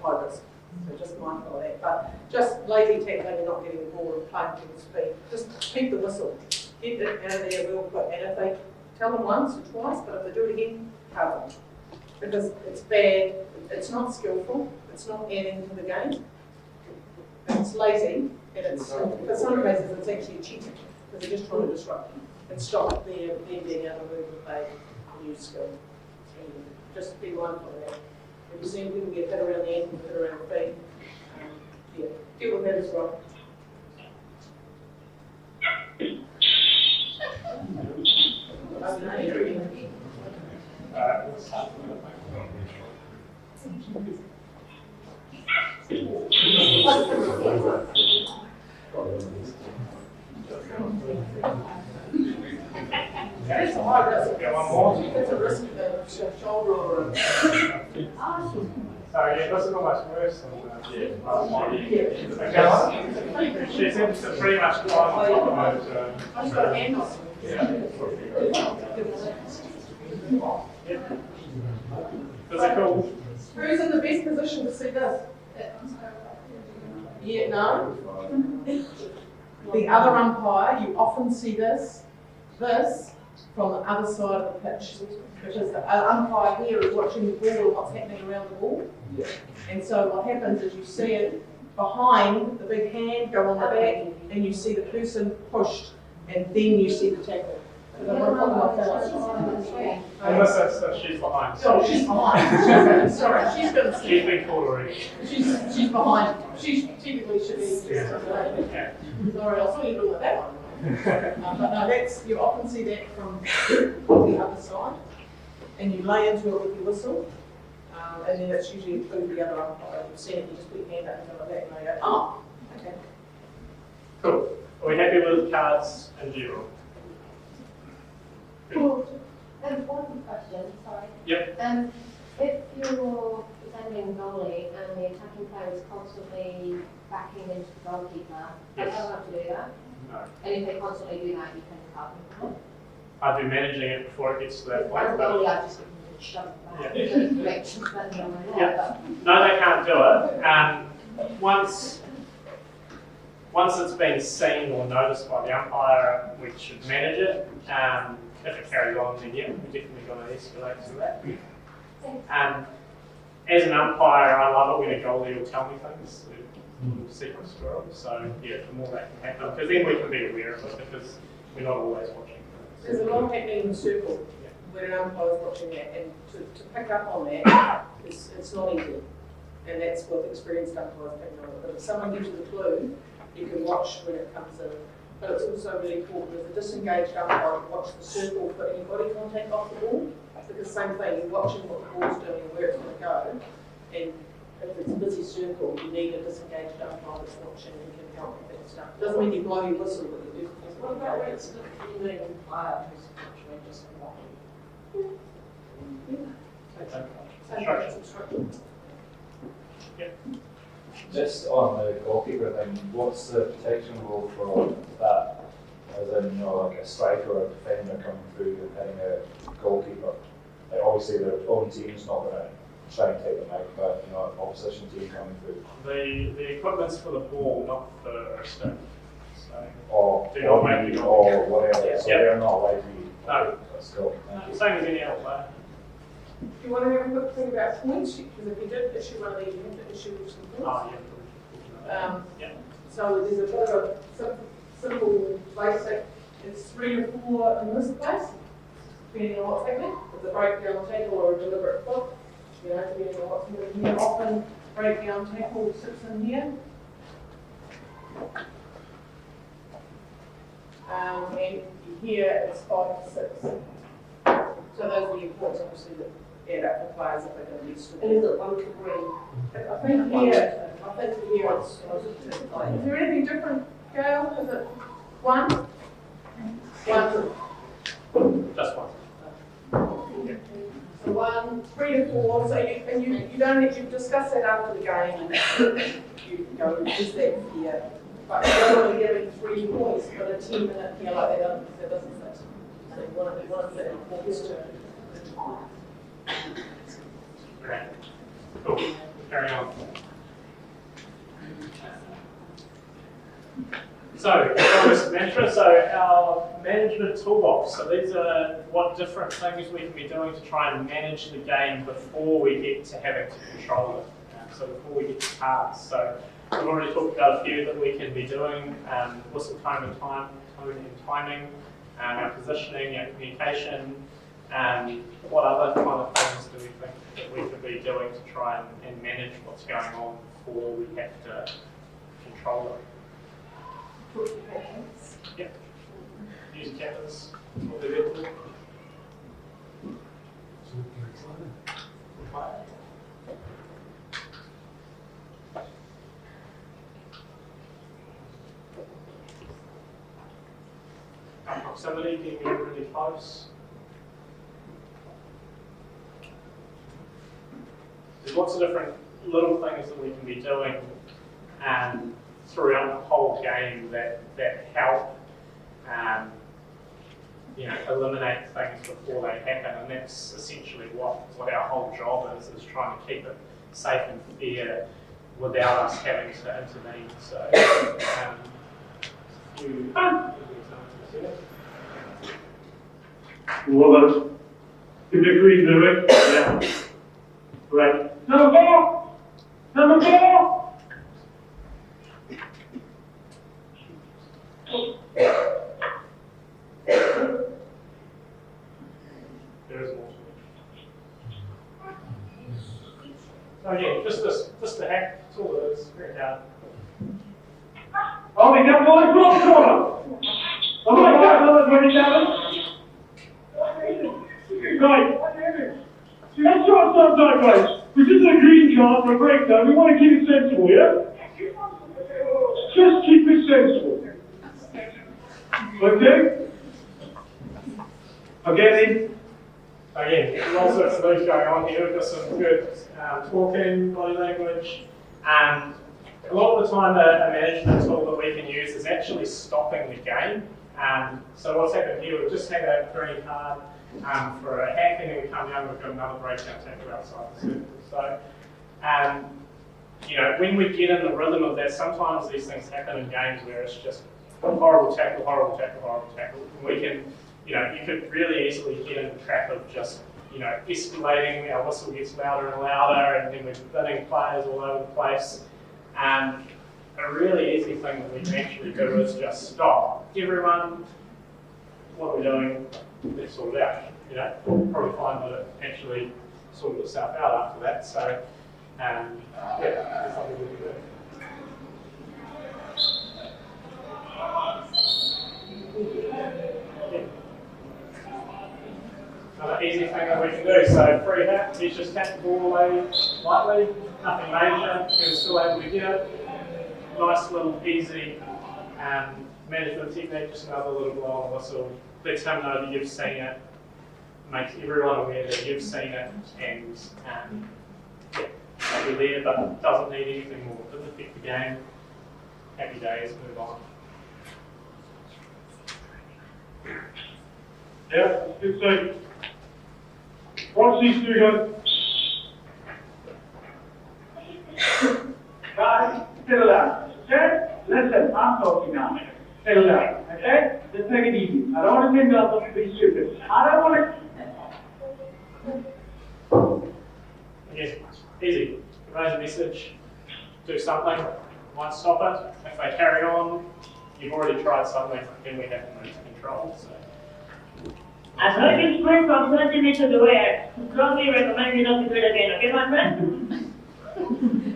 high risk. So just mindful of that. But just lazy tackling and not getting the ball and playing people's feet, just keep the whistle. Get it out of there real quick. And if they tell them once or twice, but if they do it again, cover them. Because it's bad, it's not skillful, it's not adding to the game, it's lazy, and it's, for some cases it's actually cheating, because they're just trying to disrupt them and stop them being able to move and play a new skill. So just be mindful of that. If you see people get hit around the ankle, hit around the feet, yeah, deal with that as well. It's a hard risk. It's a risk of the shoulder or a... So yeah, it doesn't almost worse than last time. Because she seems to pretty much climb on top of it. I've got a hand on Physical. Who's in the best position to see this? Yeah, no. The other umpire, you often see this from the other side of the pitch. Because the umpire here is watching the ball and what's happening around the ball. Yeah. And so what happens is you see it behind the big hand go on the back and you see the person pushed and then you see the tackle. Unless she's behind. Oh, she's behind. Sorry, she's going to see. She's been caught already. She's behind. She typically should be. Yeah. Sorry, I saw you doing that one. But no, you often see that from the other side, and you lay into it with your whistle, and then it's usually through the other umpire. You've seen it, you just put your hand up and go like that, and they go, oh, okay. Cool. Are we happy with cards in general? Cool. One question, sorry. Yep. If you're defending goalie and the attacking player is constantly backing into the goalkeeper, they don't have to do that. No. And if they constantly do that, you can cut them. I'd be managing it before it gets to that point. As a goalie, I just get them to shove it back in the direction that they're on there. No, they can't do it. Once it's been seen or noticed by the umpire, we should manage it. If it carries on, then yeah, we're definitely going to escalate to that. As an umpire, I love it when a goalie will tell me things, secret squirrels. So yeah, the more that can happen, because then we can be aware of it, because we're not always watching. There's a lot happening in the circle when an umpire is watching that, and to pick up on that, it's not easy. And that's what experienced umpires pick on it. But if someone gives you the clue, you can watch when it comes in. But it's also really important as a disengaged umpire to watch the circle for any body contact off the ball. Because same thing, you're watching what the ball's doing and where it's going to go. And if it's a busy circle, you need a disengaged umpire that's watching and can help with that stuff. Doesn't mean you blow your whistle, but you do. What about when it's an illegal player who's actually just watching? Instruction. Yep. Just on the goalkeeper thing, what's the protection rule for that? As in, like a striker or a defender coming through and hitting a goalkeeper. Like obviously their own team's not going to try and take them out, but an opposition team coming through. The equipment's for the ball, not for a stick. So Or do not make the goal. or whatever. So they're not allowed to be. No. Let's go. Thank you. Same as any other player. Do you want to have a quick thing about points? Because if you did issue one of these, you have to issue some points. Yeah. So there's a bit of a simple basic, it's 3 or 4 in this place, depending on what's happening. It's a breakdown tackle or a deliberate foot, depending on what's happening here. Often breakdown tackle sits in here, And here it's 5 to 6. So those are the points obviously that add up for players if they're going to be stood. And is it 1 to green? I think here it's, is there anything different, Gail? Is it 1? 1. Just one. So 1, 3 to 4. So you don't have to discuss that after the game, and you go, is that here? But you don't want to give it 3 points, but a 10-minute here like that doesn't fit. So you want to fit in points too. Great. Cool. Carry on. So, management. So our management toolbox. So these are what different things we can be doing to try and manage the game before we get to having to control it. So before we get to cards. So we've already talked about a few that we can be doing: whistle tone and timing, our positioning, our communication. What other kind of things do we think that we could be doing to try and manage what's going on before we have to control it? Yep. Use cameras. What they're there for. Proximity, getting really close. There's lots of different little things that we can be doing throughout the whole game that help eliminate things before they happen, and that's essentially what our whole job is trying to keep it safe and fair without us having to intervene. So Well, if you agree to it, yeah. Right. Number 4! Number 4! There's more. So again, just the hack, that's all it is, very hard. Oh, we got one cross corner! Oh my God, 27! Right. Let's try something, guys. This is a green card for a breakdown. We want to keep it sensible, yeah? Just keep it sensible. Okay? Again, lots of things going on here. We've got some good talking, body language, and a lot of the time a management tool that we can use is actually stopping the game. So what's happened here, we've just had a green card for a hack, and then we come down and we've got another breakdown tackle outside the circle. So, when we get in the rhythm of that, sometimes these things happen in games where it's just horrible tackle, horrible tackle, horrible tackle. And we can, you could really easily get in the trap of just, escalating, our whistle gets louder and louder, and then we're spinning players all over the place. A really easy thing that we can actually do is just stop. Everyone, what are we doing? Let's sort it out. We'll probably find that it actually sorted itself out after that. So, that's something we can do. Another easy thing that we can do. So, free hit, let's just tap the ball away lightly, nothing major, you're still able to get it. Nice little easy management technique, just another little blow on the whistle. Lets him know that you've seen it, makes everyone aware that you've seen it, and you're there, but doesn't need anything more. Doesn't affect the game. Happy days, move on. yeah, good thing. Watch these two guys. Guys, settle down. Okay? Listen, I'm talking now. Settle down. Okay? Just take it easy. I don't want to think about something be stupid. I don't want to. Yes, easy. Raise a message, do something, might stop it. If they carry on, you've already tried something, then we have to move to control. So. I've heard you scream from 30 meters away. I strongly recommend you not to do it again, okay, my friend?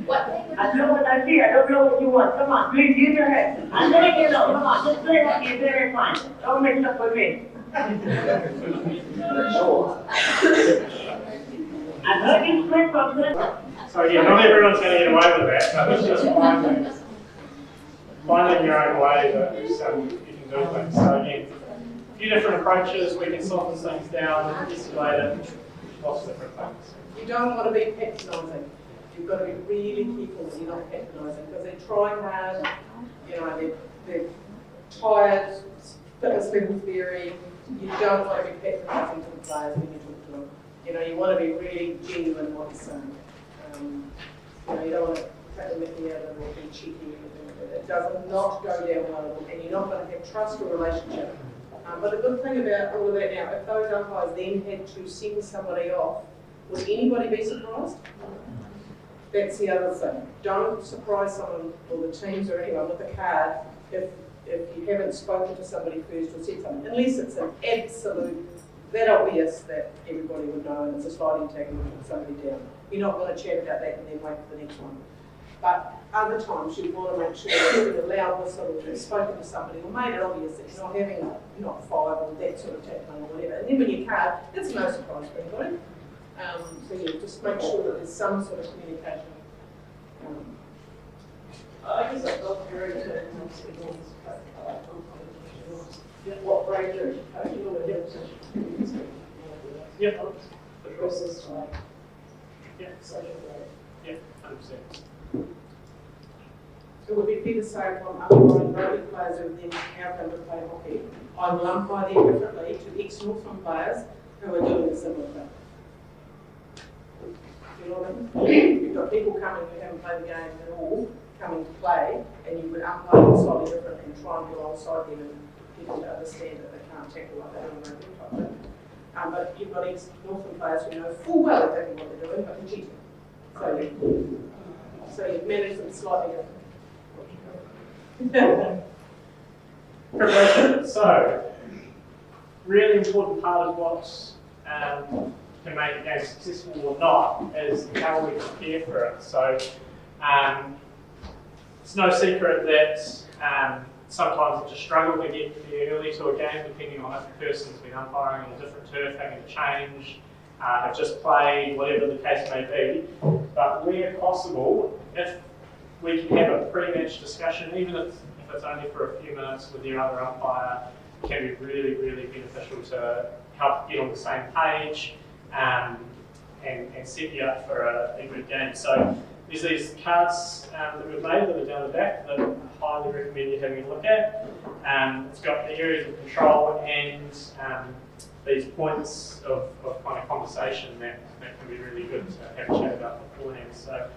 What language I know what I see, I don't know what you want. Come on, please use your head. I'm letting you know, come on, just play hockey and very fine. Don't mix up with me. I've heard you spread from this. So yeah, not everyone's going to get away with that, but it's just finding your own way that you can do things. So again, a few different approaches, we can soften things down, escalate it, lots of different things. You don't want to be patronising. You've got to be really careful that you're not patronising because they're trying hard, you know, they're tired, fitness levels vary. You don't want to be patronising to the players when you talk to them. You know, you want to be really genuine in what you're saying. You know, you don't want to take the mickey out of them or be cheeky. It does not go down well, and you're not going to have trust or relationship. But the good thing about all of that now, if those umpires then had to send somebody off, would anybody be surprised? That's the other thing. Don't surprise someone or the teams or anyone with a card if you haven't spoken to somebody first or said something, unless it's an absolute, that obvious that everybody would know and it's a sliding tackle and put somebody down. You're not going to chat about that and then wait for the next one. But other times you want to make sure that you've been allowed whistle or you've spoken to somebody or made it obvious that you're not having not five or that sort of tackling or whatever. And then when you card, it's no surprise for anybody. So yeah, just make sure that there's some sort of communication. I guess I've got very good what grade you're coaching or whatever. Yep. Versus like social Yeah, grade. 100%. It would be fair to say from umpiring rugby players who then now come to play hockey, I will umpire them differently to ex-Northland players who are doing a similar thing. You know what I mean? You've got people coming who haven't played the game at all, coming to play, and you would umpire them slightly differently and try and be alongside them and people to understand that they can't tackle like they do in rugby type thing. But you've got ex-Northland players who know full well exactly what they're doing, but they're cheating. So you've managed them slightly differently. Preparation. So, really important part of what can make a game successful or not is how we prepare for it. So, it's no secret that sometimes it's a struggle to get there early to a game, depending on if the person's been umpiring on a different turf, having to change, have just played, whatever the case may be. But where possible, if we can have a pre-match discussion, even if it's only for a few minutes with your other umpire, it can be really, really beneficial to help get on the same page and set you up for a good game. So there's these cards that we've made that are down the back that I highly recommend you having a look at. It's got the areas of control and these points of kind of conversation that can be really good to have a chat about beforehand. So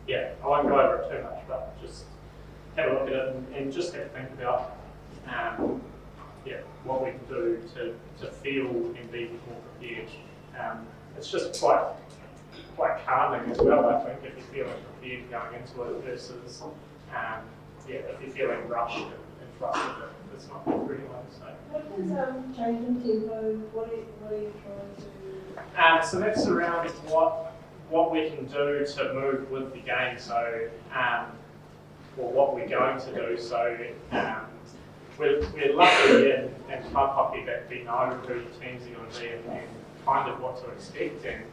yeah, I won't go over it too much, but just have a look at it and just have to think about what we can do to feel and be more prepared. It's just quite calming as well, I think, if you're feeling prepared going into it versus if you're feeling rushed and flustered, it's not good for anyone. So. What is change in tempo? What are you trying to do? So that's around what we can do to move with the game. So, or what we're going to do. So, we're lucky in club hockey that we know who the teams are going to be and kind of what to expect. And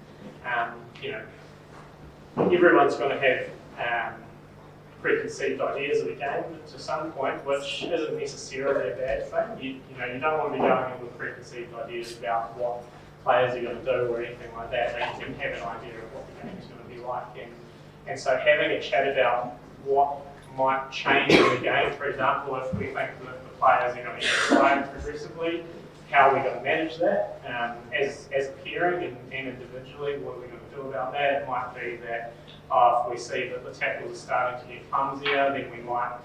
everyone's going to have preconceived ideas of the game to some point, which isn't necessarily a bad thing. You don't want to be going in with preconceived ideas about what players are going to do or anything like that. They can have an idea of what the game is going to be like. And so having a chat about what might change in the game, for example, if we think that the players are going to get tired progressively, how are we going to manage that as a pairing and individually? What are we going to do about that? It might be that if we see that the tackles are starting to get clumsier, then we might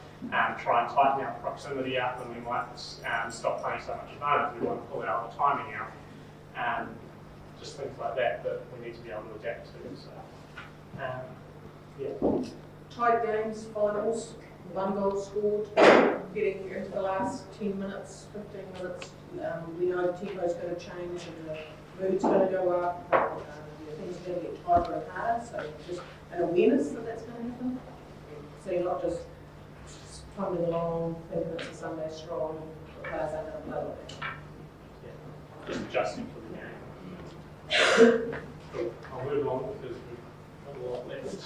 try and tighten our proximity up, and we might stop playing so much advantage. We want to pull our timing out. Just things like that we need to be able to adapt to. So, Tight games, finals, 1 goal scored, getting into the last 10 minutes, 15 minutes. We know the tempo's going to change and the mood's going to go up. Things are going to get tighter and harder. So just an awareness that that's going to happen. So you're not just tumbling along, thinking it's a Sunday stroll, the players aren't going to play like that. Just adjusting for the game. I'll move on because we've got a lot left.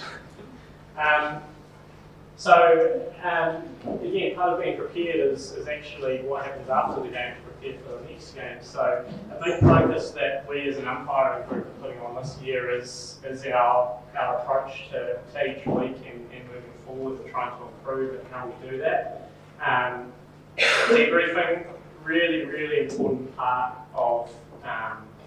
Again, part of being prepared is actually what happens after the game to prepare for the next game. So a big focus that we as an umpiring group are putting on this year is our approach to each week and moving forward and trying to improve and how we do that. Debriefing, really important part of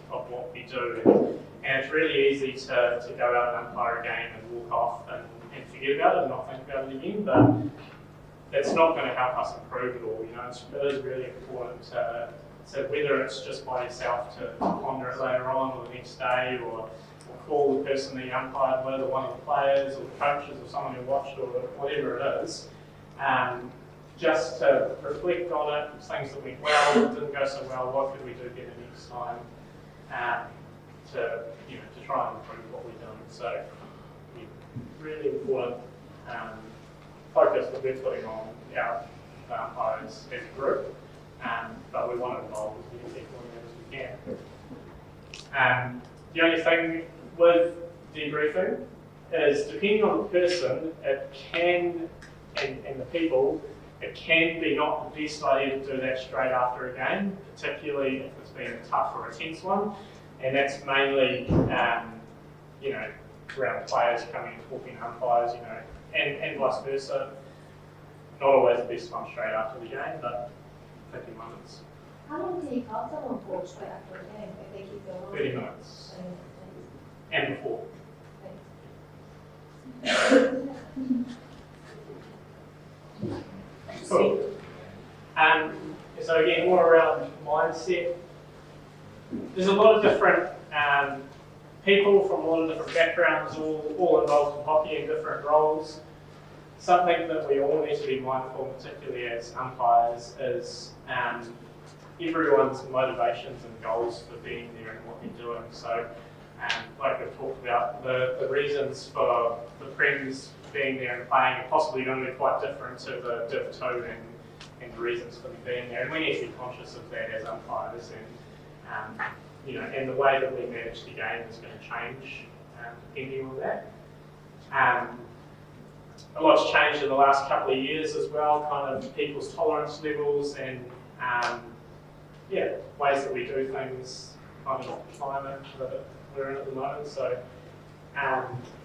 what we do. And it's really easy to go out and umpire a game and walk off and forget about it and not think about it again, but it's not going to help us improve at all. You know, it is really important to whether it's just by yourself to ponder it later on or the next day, or call the person that you umpired with, or one of the players or the coaches or someone who watched or whatever it is, just to reflect on it, things that went well, that didn't go so well, what could we do better next time, to try and improve what we're doing. So really important focus that we're putting on our umpires as a group, but we want to involve as many people in it as we can. The only thing with debriefing is, depending on the person, it can, and the people, it can be not the best idea to do that straight after a game, particularly if it's been a tough or a tense one, and that's mainly, around players coming and talking to umpires, and vice versa. Not always the best one straight after the game, but 50 minutes. How long do you call someone for straight after a game if they keep going on? 30 minutes. And before. Cool. So again, more around mindset. There's a lot of different people from a lot of different backgrounds, all involved in hockey in different roles. Something that we all need to be mindful, particularly as umpires, is everyone's motivations and goals for being there and what they're doing. So, like we've talked about, the reasons for the Prems being there and playing are possibly going to be quite different to the Div 2 and the reasons for them being there. And we need to be conscious of that as umpires, and the way that we manage the game is going to change depending on that. A lot's changed in the last couple of years as well, kind of people's tolerance levels and ways that we do things, kind of the climate that we're in at the moment. So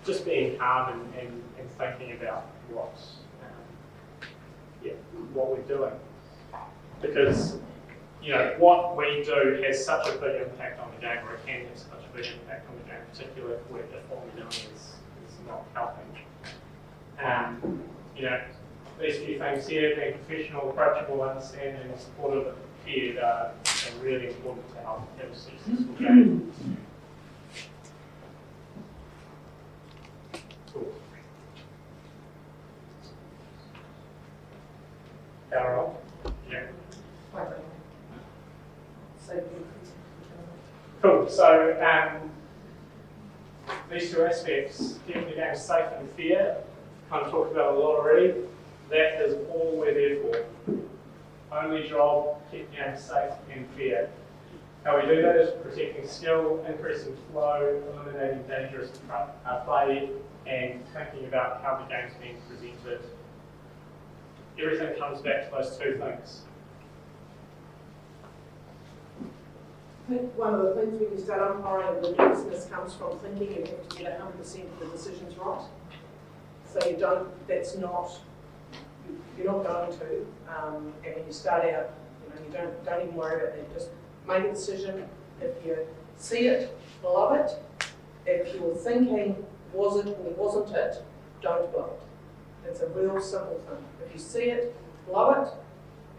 just being calm and thinking about what we're doing, because what we do has such a big impact on the game, or it can have such a big impact on the game, particularly if what we're doing is not helping. These few things here, being professional, approachable, understanding, and supportive and prepared are really important to help have a successful game. Cool. Power on. Yeah. Cool. So these two aspects, keeping the game safe and fair, kind of talked about a lot already. That is all we're there for. Only job, keep the game safe and fair. How we do that is protecting skill, increasing flow, eliminating dangerous play, and thinking about how the game's being presented. Everything comes back to those two things. I think one of the things when you start umpiring, the nervousness comes from thinking you have to get 100% of the decisions right. So you're not going to. And when you start out, you don't even worry about that. Just make a decision. If you see it, love it. If you're thinking, was it or wasn't it, don't blow it. It's a real simple thing. If you see it, love it.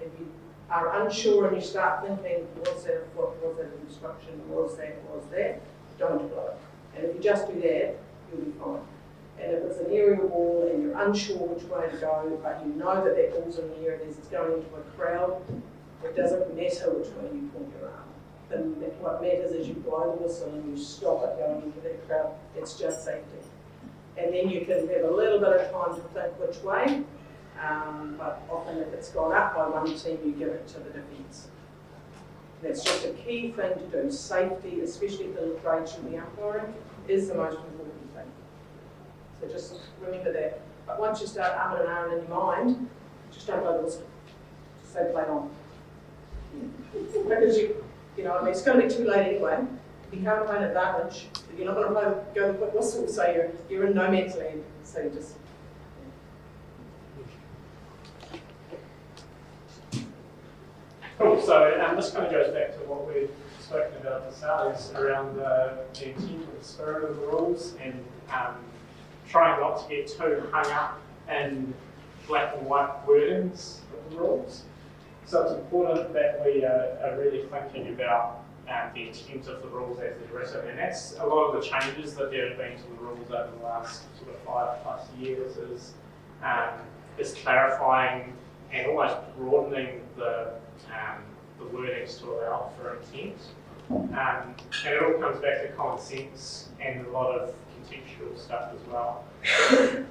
If you are unsure and you start thinking, was that a foot, was that an instruction, was that, don't blow it. And if you just do that, you'll be fine. And if it's an aerial ball and you're unsure which way to go, but you know that that ball's in the air and it's going into a crowd, it doesn't matter which way you point your arm. What matters is you blow the whistle and you stop it going into that crowd. It's just safety. and then you can have a little bit of time to think which way. But often if it's gone up by one team, you give it to the defence. That's just a key thing to do. Safety, especially at the grade of the umpiring, is the most important thing. So just remember that. But once you start umming and ahhing in your mind, just don't blow the whistle. Just say play on. Because you know, I mean, it's going to be too late anyway. If you can't play an advantage, you're not going to go the quick whistle, so you're in no man's land. So you just. Cool, so this kind of goes back to what we've spoken about at the start, is around the intent or the spirit of the rules, and trying not to get too hung up in black and white wordings of the rules. So it's important that we are really thinking about the intent of the rules as they're written, and that's a lot of the changes that there have been to the rules over the last sort of 5+ years is clarifying and almost broadening the wordings to allow for intent. And it all comes back to common sense and a lot of contextual stuff as well.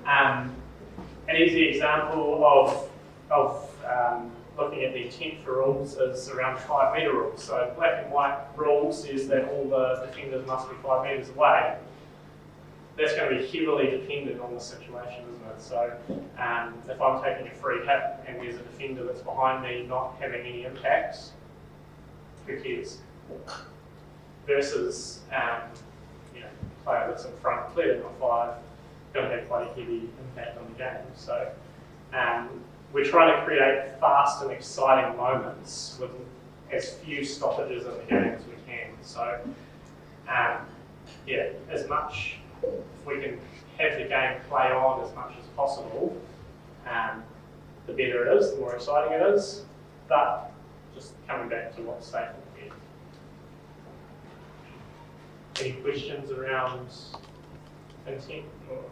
An easy example of looking at the intent for rules is around 5 metre rules. So black and white rule says that all the defenders must be 5 metres away. That's going to be heavily dependent on the situation, isn't it? So if I'm taking a free hit and there's a defender that's behind me not having any impact, who cares? Versus player that's in front, clearly not 5, going to have quite a heavy impact on the game. So we're trying to create fast and exciting moments with as few stoppages in the game as we can. So as much, if we can have the game play on as much as possible, the better it is, the more exciting it is. But just coming back to what's safe and fair. Any questions around intent or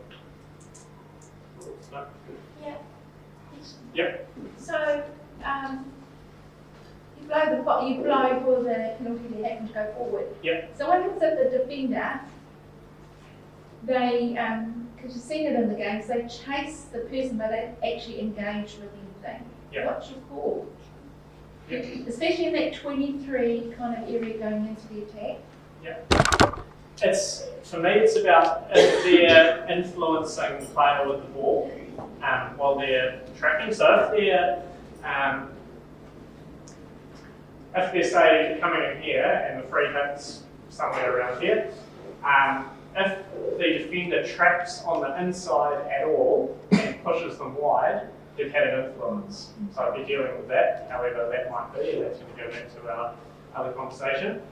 rules? No? Yeah. Yep. So, you blow for the penalty to happen to go forward. Yep. So what happens if the defender, they, because you've seen it in the games, they chase the person but they actually engage with anything. Yep. What's your call? Yep. Especially in that 23 kind of area going into the attack. Yep. For me, it's about if they're influencing the player with the ball while they're tracking. So if they're say coming in here and the free hit's somewhere around here, if the defender tracks on the inside at all and pushes them wide, they've had an influence. So I'll be dealing with that, however that might be, and that's going to go back to our other conversation.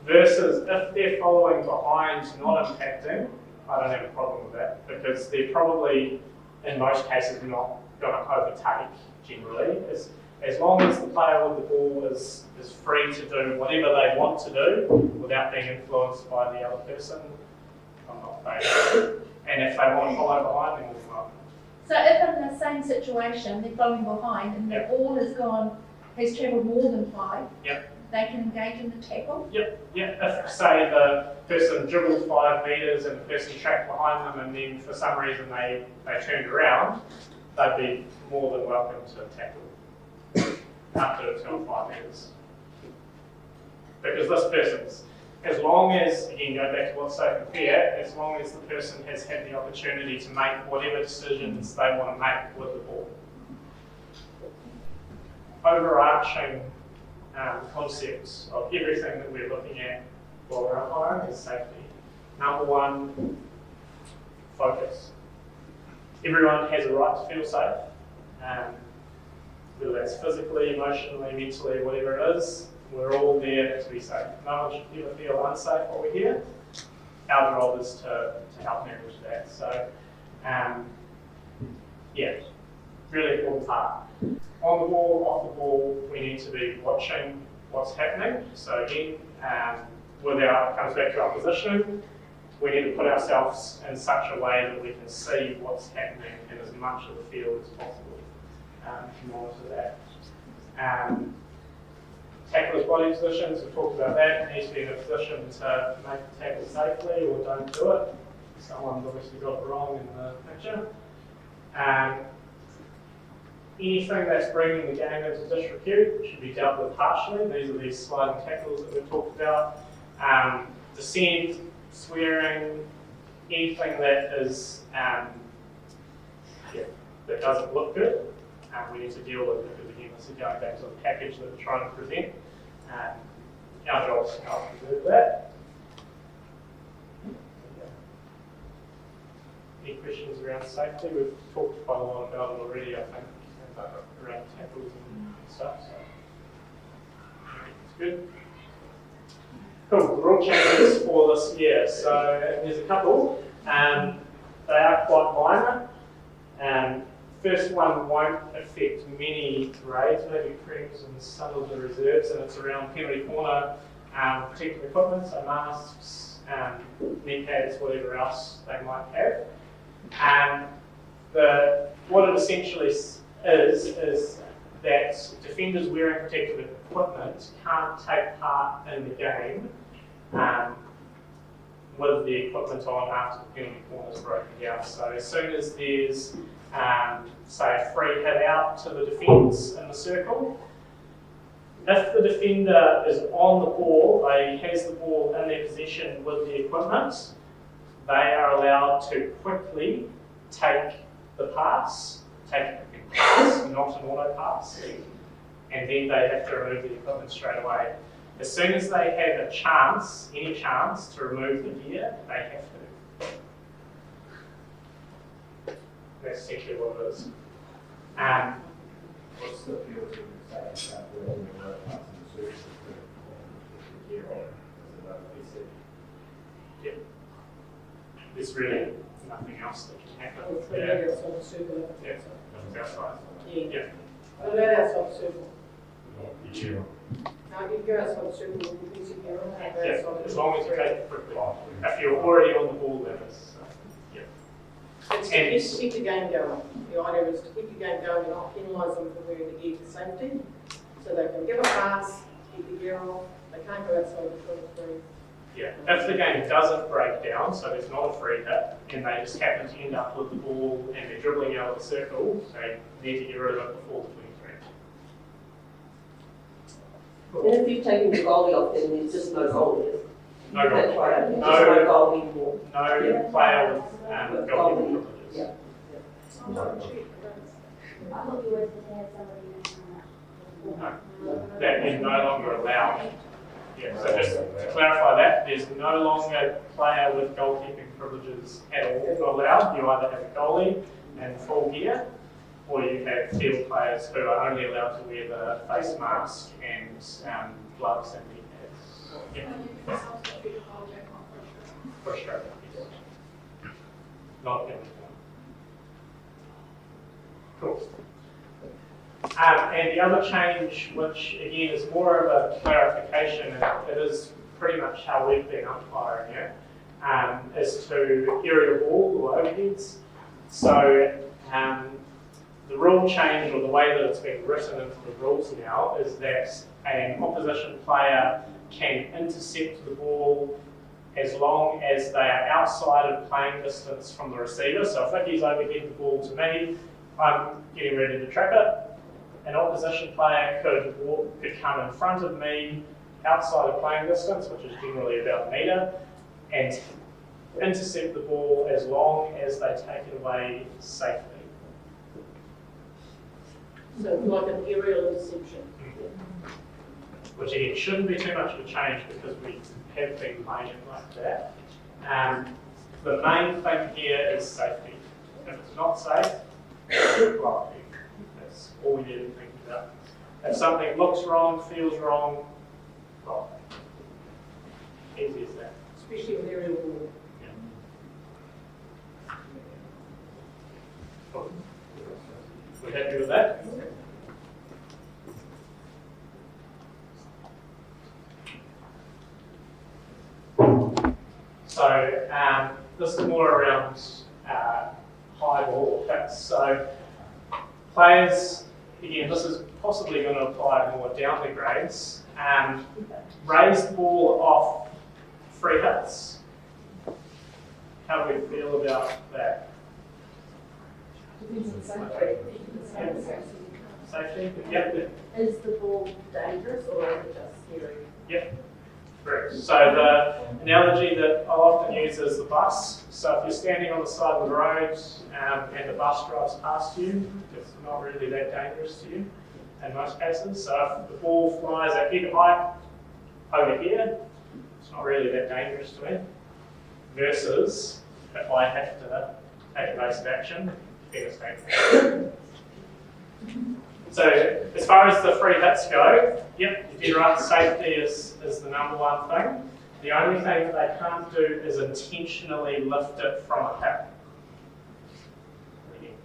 Versus if they're following behind, not impacting, I don't have a problem with that, because they're probably, in most cases, not going to overtake, generally. As long as the player with the ball is free to do whatever they want to do without being influenced by the other person, I'm not phased. And if they want to follow behind, then we'll follow. So if in the same situation, they're following behind and the ball has travelled more than 5, yep. They can engage in the tackle? Yep. If, say, the person dribbled 5 metres and the person tracked behind them and then for some reason they turned around, they'd be more than welcome to tackle after it's gone 5 metres. Because this person's, as long as, again, go back to what's safe and fair, as long as the person has had the opportunity to make whatever decisions they want to make with the ball. Overarching concepts of everything that we're looking at while we're umpiring is safety. Number 1, focus. Everyone has a right to feel safe, whether that's physically, emotionally, mentally, whatever it is. We're all there to be safe. No one should ever feel unsafe while we're here. Our job is to help manage that. So, really important part. On the ball, off the ball, we need to be watching what's happening. So again, it comes back to our positioning. We need to put ourselves in such a way that we can see what's happening in as much of the field as possible to monitor that. Tackler's body positions, we've talked about that. It needs to be in a position to make the tackle safely or don't do it. someone's obviously got it wrong in the picture. Anything that's bringing the game into disrepute should be dealt with harshly. These are these sliding tackles that we've talked about. Dissent, swearing, anything that is that doesn't look good, we need to deal with, because again, this is going back to the package that we're trying to present. Our job is to help preserve that. Any questions around safety? We've talked quite a lot about it already, I think, around tackles and stuff. So it's good. Cool. The rule changes for this year. So there's a couple. They are quite minor. First one won't affect many grades, maybe prems and some of the reserves, and it's around penalty corner protective equipment, so masks, knee pads, whatever else they might have. What it essentially is that defenders wearing protective equipment can't take part in the game with the equipment on after the penalty corner is broken down. So as soon as there's, say, a free hit out to the defence in the circle, if the defender is on the ball, has the ball in their possession with the equipment, they are allowed to quickly take the pass, not an auto pass, and then they have to remove the equipment straight away. As soon as they have a chance, any chance to remove the gear, they have to. That's essentially what it is. What's the penalty for saying that we're in the right pass in the circle with the gear on? Is it like we said? Yep. There's really nothing else that can happen. It's really outside the circle. Yeah, it's outside. Yeah. Yeah. Allowed outside the circle. Yeah. No, you can go outside the circle with your piece of gear on. Yeah, as long as you take it quickly. If you're already on the ball, then it's, It's to keep the game going. The idea is to keep the game going and not penalise them for wearing the gear for safety. So they can give a pass, keep the gear off, they can't go outside the 23. Yeah, if the game doesn't break down, so there's not a free hit, and they just happen to end up with the ball and they're dribbling out of the circle, they need to get rid of it before the 23. And if you've taken the goalie off, then there's just no goalie. No goal. That's right, there's No goal anymore. No player with goalkeeping privileges. Yeah. I thought you were to have somebody No, that is no longer allowed. Yeah, so just to clarify that, there's no longer a player with goalkeeping privileges at all allowed. You either have a goalie and full gear, or you have field players who are only allowed to wear the face mask and gloves and knee pads. Yeah. And you can substitute a whole jack on For sure. Yes. Not a penalty. Cool. And the other change, which again is more of a clarification, and it is pretty much how we've been umpiring it, is to aerial ball or overheads. So the rule change, or the way that it's been written into the rules now, is that an opposition player can intercept the ball as long as they are outside of playing distance from the receiver. So if Vicky's overhead the ball to me, I'm getting ready to trap it. An opposition player could come in front of me outside of playing distance, which is generally about a metre, and intercept the ball as long as they take it away safely. So like an aerial interception. Which again shouldn't be too much of a change because we have been playing it like that. The main thing here is safety. If it's not safe, well, that's all we need to think about. If something looks wrong, feels wrong, well, easy as that. Especially with aerial ball. Cool. We happy with that? So this is more around high ball hits. So players, again, this is possibly going to apply more down the grades. Raise the ball off free hits How do we feel about that? Safety? Yep. Is the ball dangerous or is it just scary? Yep. Correct. So the analogy that I often use is the bus. So if you're standing on the side of the road and the bus drives past you, it's not really that dangerous to you in most cases. So if the ball flies at head height over here, it's not really that dangerous to me. Versus if I have to take evasive action, then it's dangerous. So as far as the free hits go, yep, you're dead right, safety is the number one thing. The only thing that they can't do is intentionally lift it from a hit.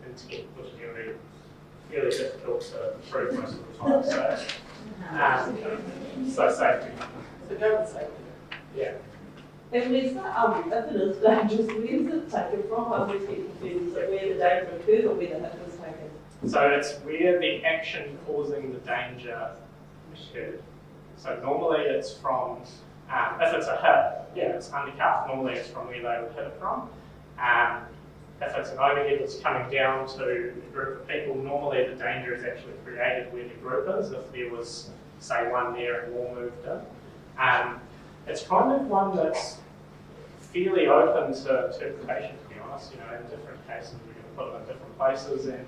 Intent, which is going to be fairly difficult to prove most of the time. So safety. So go with safety. Yeah. And Lisa, if it is dangerous, where is it taken from? I always get confused. Is it where the danger occurs or where the hit was taken? So it's where the action causing the danger occurred. So normally it's from, if it's a hit, yeah, it's undercut. Normally it's from where they would hit it from. If it's an overhead that's coming down to a group of people, normally the danger is actually created where the group is. If there was, say, one there and more moved in. It's kind of one that's fairly open to interpretation, to be honest. You know, in different cases, we're going to put them in different places, and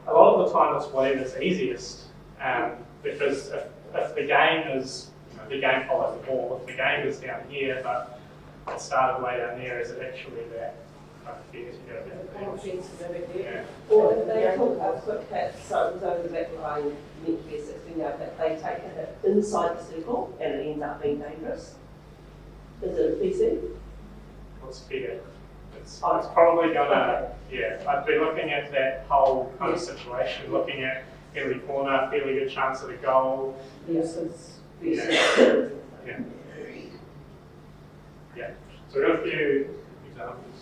a lot of the time it's whatever's easiest. Because if the game is, you know, the game follows the ball. If the game is down here, but it started way down there, is it actually that kind of fair to go down there? Yeah. Or if they talk about quick hits, so it was over the back line, meant to be a 16-yard hit, they take a hit inside the circle and it ends up being dangerous. Is it a PC? What's fair? It's probably gonna, yeah, I'd be looking at that whole kind of situation, looking at every corner, fairly good chance of a goal. Versus Yeah. Yeah. Yeah. So we've got a few examples.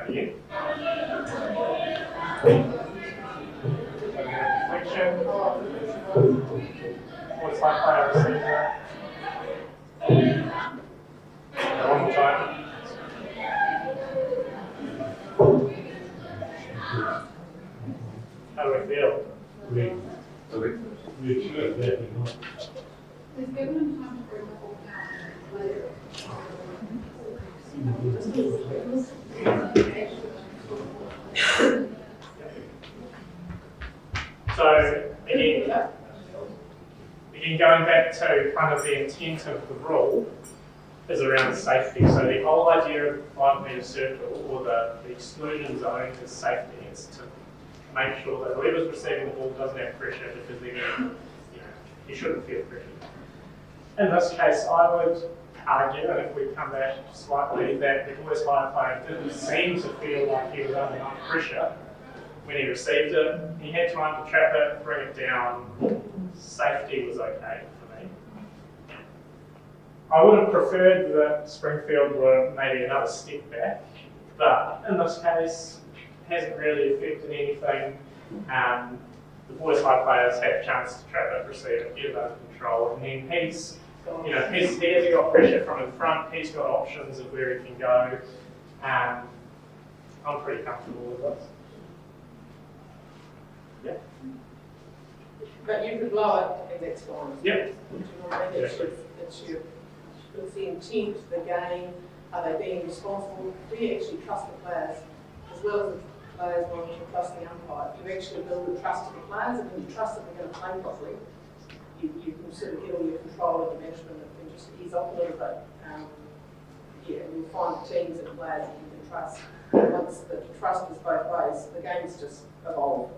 Again. Deflection. What's my player receiver? One more time. How do I feel? Is given time to bring the ball down later. So again, going back to kind of the intent of the rule is around safety. So the whole idea of 5 metre circle or the exclusion zone is safety. It's to make sure that whoever's receiving the ball doesn't have pressure because they're going to, you know, you shouldn't feel pressure. In this case, I would argue, and if we come back slightly, that the boys' high player didn't seem to feel like he was under much pressure when he received it. He had time to trap it, bring it down. Safety was okay for me. I would have preferred that Springfield were maybe another step back, but in this case, it hasn't really affected anything. The boys' high players had a chance to trap it, receive it, get it under control, and then he's, you know, he hasn't got pressure from in front, he's got options of where he can go. I'm pretty comfortable with this. Yeah. But you could blow it and that's fine. Yep. It's the intent, the game, are they being responsible? Do you actually trust the players as well as the players wanting to trust the umpire? Do you actually build the trust of the players, and when you trust that they're going to play properly, you can sort of get all your control and your management and just ease off a little bit. Yeah, you'll find teams and players that you can trust. And once the trust is both ways, the game's just evolve.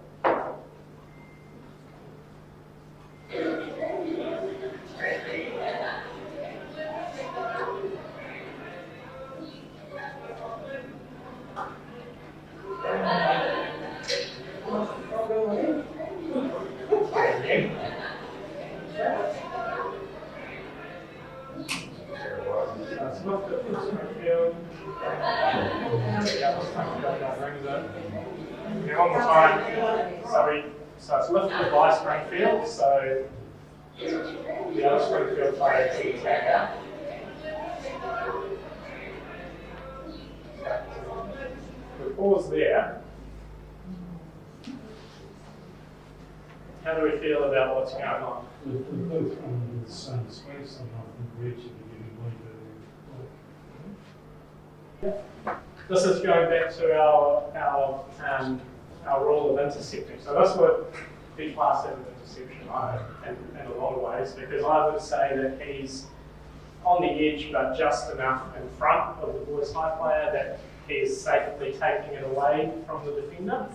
One more time. So So it's lifted by Springfield, so the other Springfield player to attack out. We pause there. How do we feel about what's going on? They're both running in the same space, and I think we're actually getting way better. This is going back to our rule of intercepting. So this would be classed as an interception in a lot of ways, because I would say that he's on the edge, but just enough in front of the boys' high player that he's safely taking it away from the defender.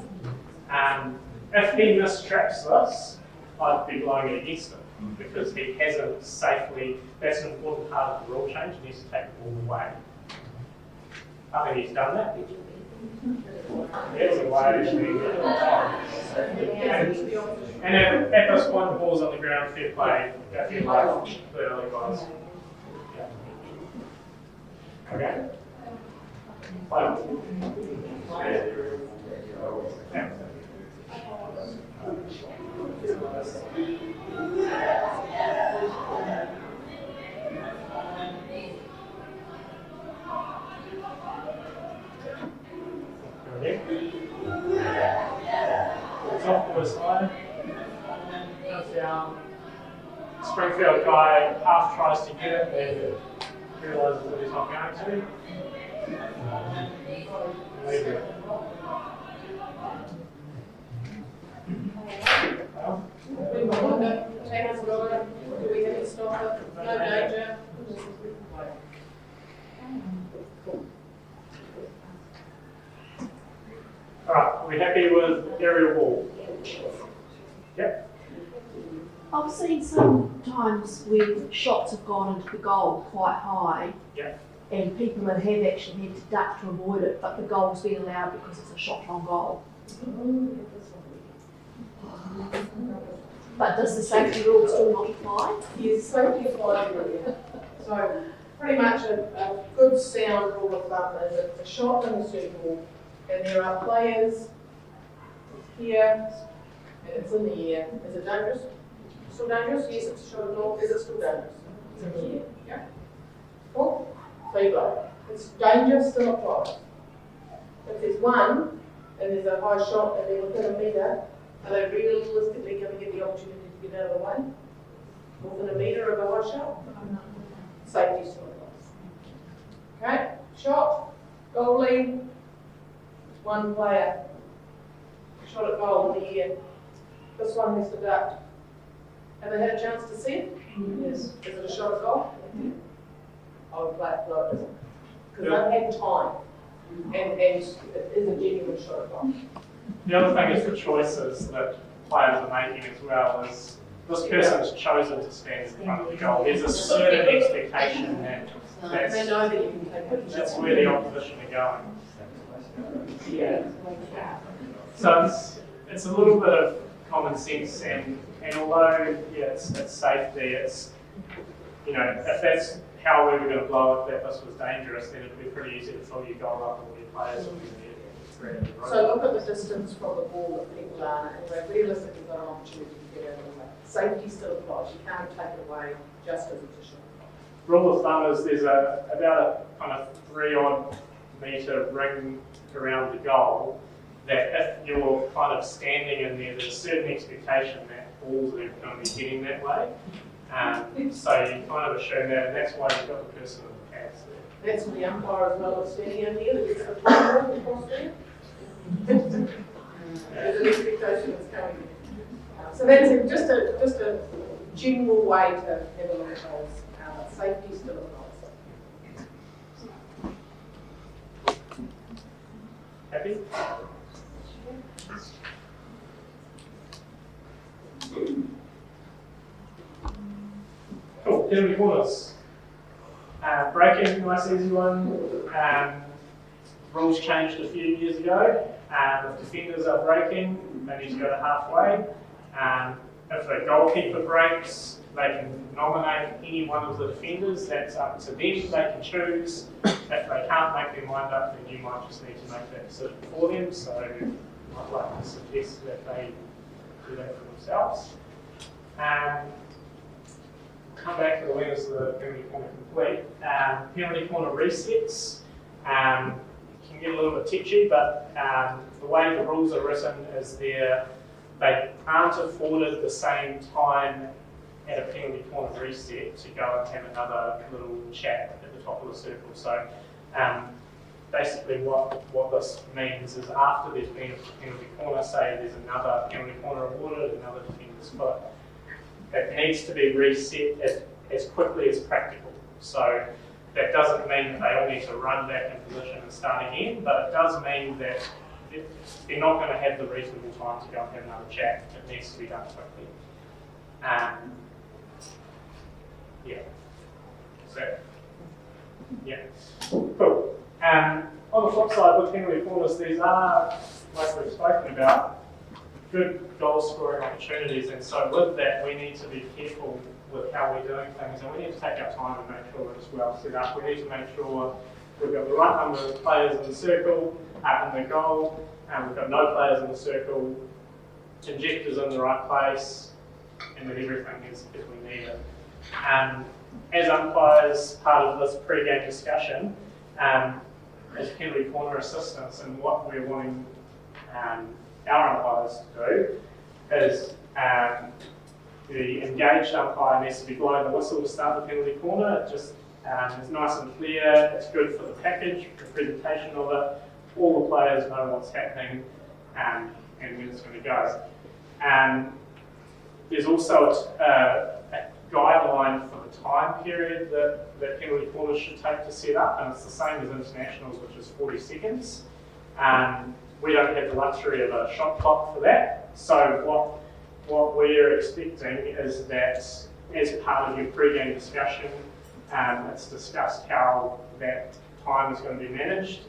If he mistraps this, I'd be blowing it against him, because he hasn't safely, that's an important part of the rule change, he needs to take the ball away. I think he's done that. There's a way and at this point, the ball's on the ground, fair play, go for your life, the early guys. Yeah. Okay? Play. Yeah. It's off boys high, comes down. Springfield guy half tries to get it and realises that he's not going to. Leave it. We want the tables going. Do we have to stop it? No danger. Alright, are we happy with aerial ball? Yep. I've seen sometimes when shots have gone into the goal quite high, Yep. and people have actually had to duck to avoid it, but the goal's been allowed because it's a shot on goal. But does the safety rule still not apply? Yes, safety applies everywhere. So pretty much a good sound rule of thumb is that the shot in the circle, and there are players here, and it's in the air. Is it dangerous? Still dangerous? Yes, it's a shot at goal. Is it still dangerous? It's in the air. Yeah. Cool. So you go. It's danger still applies. If there's one, and there's a high shot, and they're within a metre, are they realistically going to get the opportunity to get out of the way? Within a metre of a high shot? Safety still applies. Okay, shot, goalie, one player, shot at goal in the air. This one has to duck. Have they had a chance to see it? Yes. Is it a shot at goal? I would play it low, because they've had time, and it is a genuine shot at goal. The other thing is the choices that players are making as well is this person's chosen to stand in front of the goal. There's a certain expectation that They know that you can take it. that's where the opposition are going. Yeah. So it's a little bit of common sense, and although it's safety, it's if that's how we were going to blow it, that this was dangerous, then it'd be pretty easy to fill your goal up with your players. So look at the distance from the ball that people are, and they've realistically got an opportunity to get out of the way. Safety still applies. You can't take it away just as it's a shot. Rule of thumb is there's about a kind of 3-odd metre ring around the goal, that if you're kind of standing in there, there's a certain expectation that balls are going to be getting that way. So you kind of assume that, and that's why you've got the person in the pads there. That's for the umpire as well as standing in there that gets the player across there. There's an expectation that's coming. So that's just a general way to have a look at those. Safety still applies. Happy? Cool, penalty corners. Breaking, nice easy one. Rules changed a few years ago. If defenders are breaking, they need to go to halfway. If a goalkeeper breaks, they can nominate any one of the defenders. That's up to them. They can choose. If they can't make their mind up, then you might just need to make that decision for them. So I'd like to suggest that they do that for themselves. Come back to the winners of the penalty corner complete. Penalty corner resets can get a little bit tetchy, but the way the rules are written is they aren't afforded the same time at a penalty corner reset to go and have another little chat at the top of the circle. So basically what this means is after there's been a penalty corner, say there's another penalty corner awarded, another defender's foot, it needs to be reset as quickly as practical. So that doesn't mean that they all need to run back in position and start again, but it does mean that they're not going to have the reasonable time to go and have another chat. It needs to be done quickly. Yeah. So, yeah. Cool. On the flip side, with penalty corners, these are, like we've spoken about, good goal scoring opportunities, and so with that we need to be careful with how we're doing things, and we need to take our time and make sure it's well set up. We need to make sure we've got the right number of players in the circle, in the goal, and we've got no players in the circle, injectors in the right place, and that everything is as we need it. As umpires, part of this pre-game discussion, as penalty corner assistants, and what we're wanting our umpires to do is the engaged umpire needs to be blowing the whistle to start the penalty corner. It just is nice and clear, it's good for the package, the presentation of it, all the players know what's happening and when it's going to go. There's also a guideline for the time period that penalty corners should take to set up, and it's the same as internationals, which is 40 seconds. We don't have the luxury of a shot clock for that, so what we're expecting is that as part of your pre-game discussion, it's discussed how that time is going to be managed.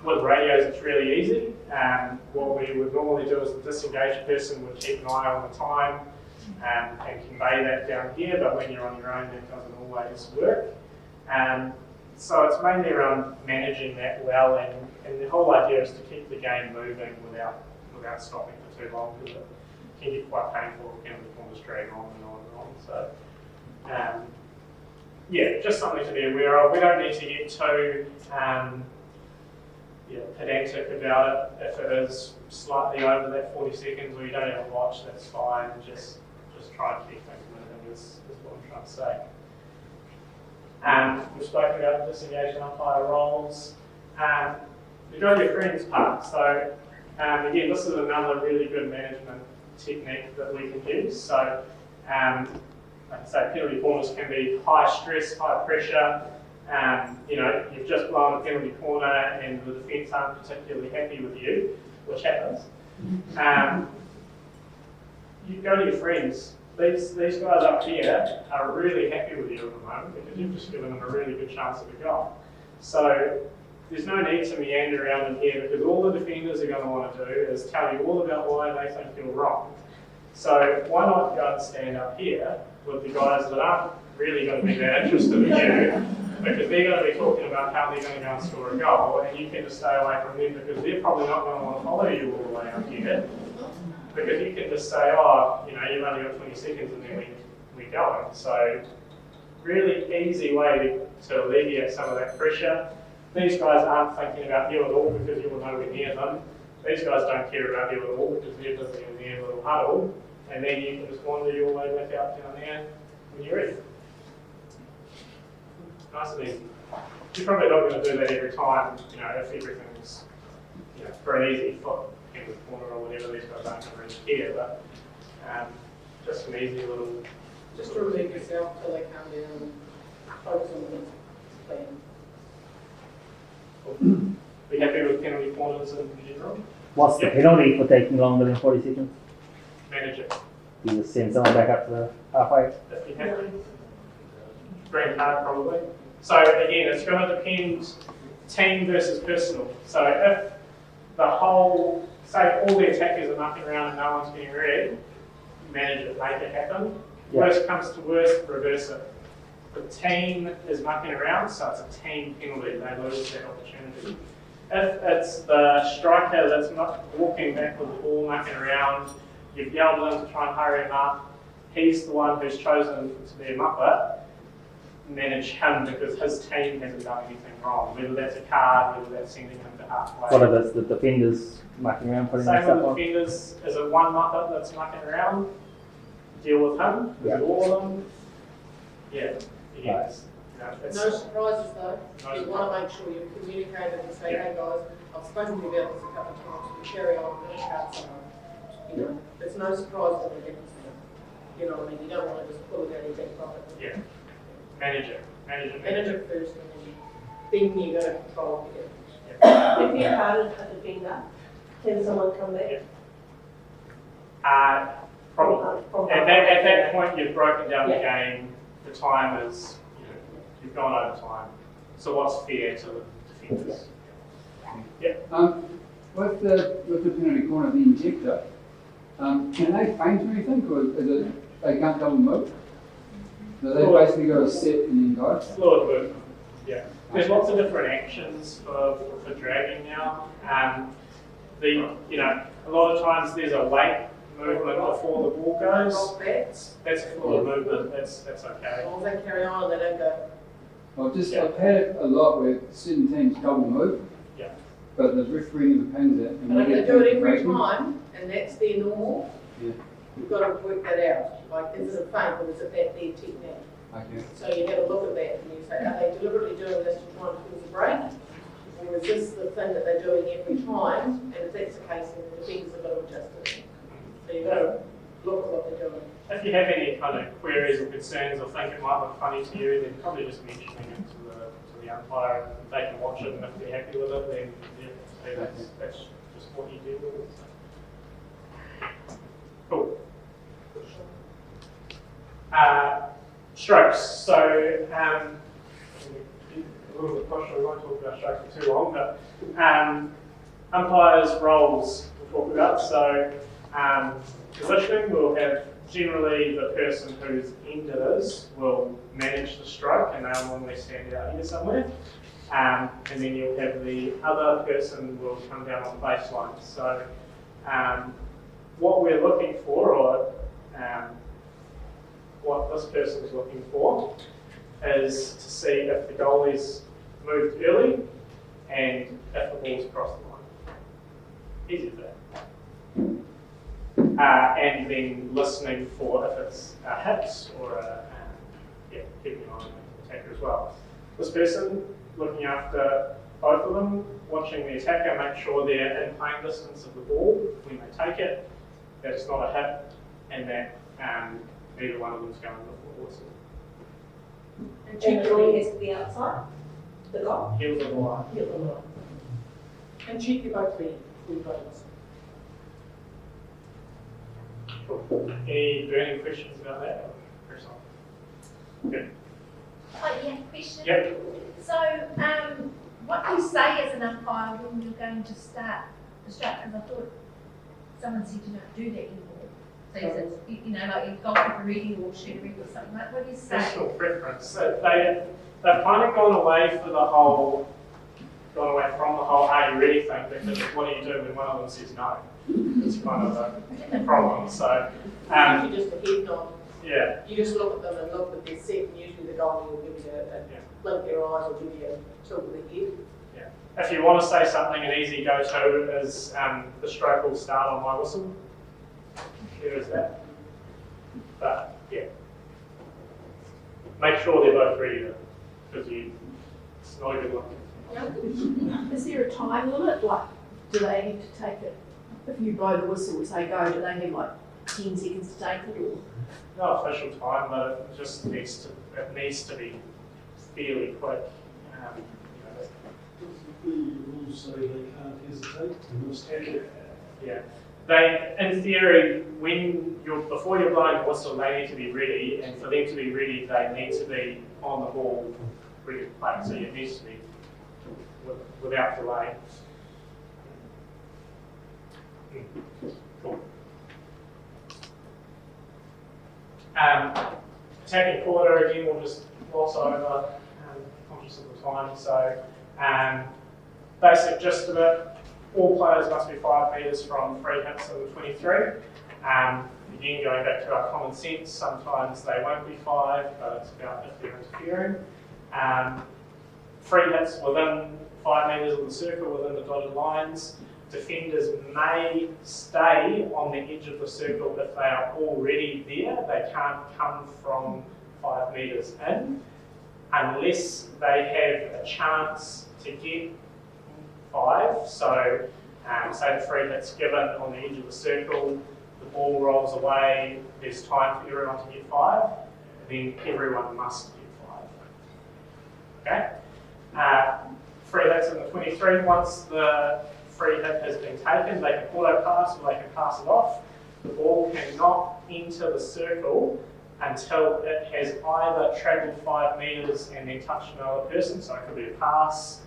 With radios, it's really easy. What we would normally do is the disengaged person would keep an eye on the time and convey that down here, but when you're on your own, that doesn't always work. So it's mainly around managing that well, and the whole idea is to keep the game moving without stopping for too long, because it can get quite painful if penalty corners drag on and on and on. So yeah, just something to be aware of. We don't need to get too pedantic about it. If it is slightly over that 40 seconds or you don't have a watch, that's fine. Just try to keep things moving is what I'm trying to say. We've spoken about disengaged umpire roles. The go your friends part. So again, this is another really good management technique that we can use. So like I say, penalty corners can be high stress, high pressure. You've just blown a penalty corner and the defence aren't particularly happy with you, which happens. You go to your friends. These guys up here are really happy with you at the moment because you've just given them a really good chance of a goal. So there's no need to meander around in here because all the defenders are going to want to do is tell you all about why they think you're wrong. So why not go and stand up here with the guys that aren't really going to be that interested in you, because they're going to be talking about how they're going to go and score a goal, and you can just stay away from them because they're probably not going to want to follow you all the way up here. Because you can just say, oh, you've only got 20 seconds and then we're going. So really easy way to alleviate some of that pressure. These guys aren't thinking about you at all because you're nowhere near them. These guys don't care about you at all because they're busy in their little huddle. And then you can just wander your way back out down there when you're ready. Nice and easy. You're probably not going to do that every time, if everything's for an easy foot in the corner or whatever. These guys aren't going to really care, but just an easy little... Just to relieve yourself till they come down and focus on the plan. Cool. Are you happy with penalty corners in general? What's the penalty for taking longer than 40 seconds? Manage it. You just send someone back up to the halfway? If you have to. Green card probably. So again, it's going to depend team versus personal. So if the whole, say all the attackers are mucking around and no one's getting red, manage it, make it happen. Yeah. Worst comes to worst, reverse it. The team is mucking around, so it's a team penalty. They lose that opportunity. If it's the striker that's not walking back with the ball, mucking around, you've yelled at him to try and hurry him up. He's the one who's chosen to be a muppet. Manage him because his team hasn't done anything wrong, whether that's a card, whether that's sending him to halfway. What if it's the defenders mucking around, putting Same stuff with on? defenders, is it one muppet that's mucking around? Deal with him? Is it all of them? Yeah, yes. No surprises though. No You want to make sure you've communicated and say, hey guys, I've spoken to you about this a couple of times, we carry on, we're going to card someone. You know, there's no surprise that we're getting to. You know what I mean? You don't want to just pull it out of your back pocket. Yeah. Manage it. Manage it first, and then you got to control it. If you carded a defender, can someone come back? Probably. At that point, you've broken down the game. The time is, you've gone over time. So what's fair to the defenders? With the penalty corner, the injector, can they feint or anything, or is it they can't double move? So they basically go to set and then go? Fluid movement, yeah. There's lots of different actions for dragging now. A lot of times there's a weight movement before the ball goes. That's a fluid movement, that's okay. As long as they carry on and they don't go. I've had it a lot where certain teams double move, but the referee never pings it. And if they do it every time, and that's their normal, you've got to work that out. Like, is it a feint or is it that their technique? Okay. So you have a look at that and you say, are they deliberately doing this to try and cause a break? Or is this the thing that they're doing every time? And if that's the case, then the defenders have got to adjust it. So you've got to look at what they're doing. If you have any kind of queries or concerns or think it might look funny to you, then probably just mentioning it to the umpire. If they can watch it and if they're happy with it, then that's just what you do with it. Cool. Strokes. So, a little bit push, we won't talk about strokes for too long, but umpires' roles we'll talk about. So, positioning, we'll have generally the person whose end it is will manage the stroke, and they'll normally stand out here somewhere. And then you'll have the other person will come down on the baseline. So, what we're looking for, or what this person is looking for, is to see if the goalie's moved early and if the ball's crossed the line. Easy for that. And then listening for if it's a hit or keeping an eye on the attacker as well. This person looking after both of them, watching the attacker, make sure they're in playing distance of the ball when they take it, that it's not a hit, and that neither one of them's going before the whistle. And generally has to be outside the goal. Heels of the line. Heels of the line. And check your both ready before you go to listen. Any burning questions about that? Good. Oh, yeah, question. Yep. So, what do you say as an umpire when you're going to start the stroke? Because I thought someone said you don't do that anymore. So is it, like your goalkeeper reading or shooter reading or something like that? What do you say? Personal preference. So they've kind of gone away from the whole are you ready thing, because what do you do when one of them says no? It's kind of a problem. So you just a head nod. Yeah. You just look at them and look at their set, and usually the goalie will give you a blink their eyes or give you a tilt of the head. Yeah. If you want to say something, an easy go-to is the stroke will start on my whistle. There is that. But yeah, make sure they're both ready though, because it's not a good one. Is there a time limit? Like, do they have to take it? If you blow the whistle and say go, do they have like 10 seconds to take it, or? No official time, but it just needs to be fairly quick. The rules say they can't hesitate. They must take it. Yeah. They, in theory, before you're blowing the whistle, they need to be ready, and for them to be ready, they need to be on the ball, ready to play. So it needs to be without delay. Cool. Attacking quarter, again, we'll just gloss over, conscious of the time. So, basic gist of it, all players must be 5 metres from free hits in 23. Again, going back to our common sense, sometimes they won't be 5, but it's about if they're interfering. Free hits within 5 metres of the circle within the dotted lines. Defenders may stay on the edge of the circle if they are already there. They can't come from 5 metres in unless they have a chance to get 5. So, say the free hit's given on the edge of the circle, the ball rolls away, there's time for everyone to get 5, then everyone must get 5. Okay? Free hits in the 23, once the free hit has been taken, they can auto pass or they can pass it off. The ball cannot enter the circle until it has either travelled 5 metres and then touched another person, so it could be a pass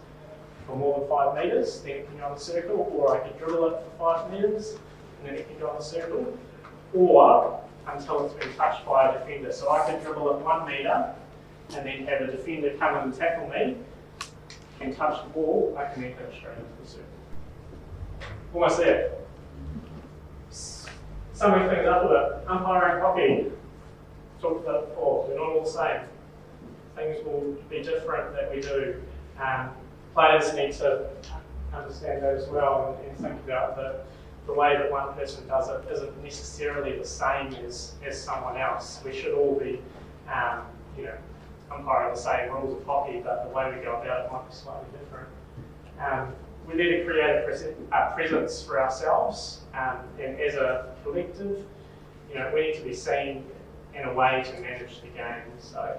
for more than 5 metres, then it can go in the circle, or I can dribble it for 5 metres and then it can go in the circle, or until it's been touched by a defender. So I can dribble it 1 metre and then have a defender come in and tackle me and touch the ball, I can then hit it straight into the circle. Almost there. Summing things up a bit, umpiring hockey, talked about before, we're not all the same. Things will be different that we do. Players need to understand that as well and think about the way that one person does it isn't necessarily the same as someone else. We should all be, umpiring the same rules of hockey, but the way we go about it might be slightly different. We need to create a presence for ourselves, and as a collective, we need to be seen in a way to manage the game. So,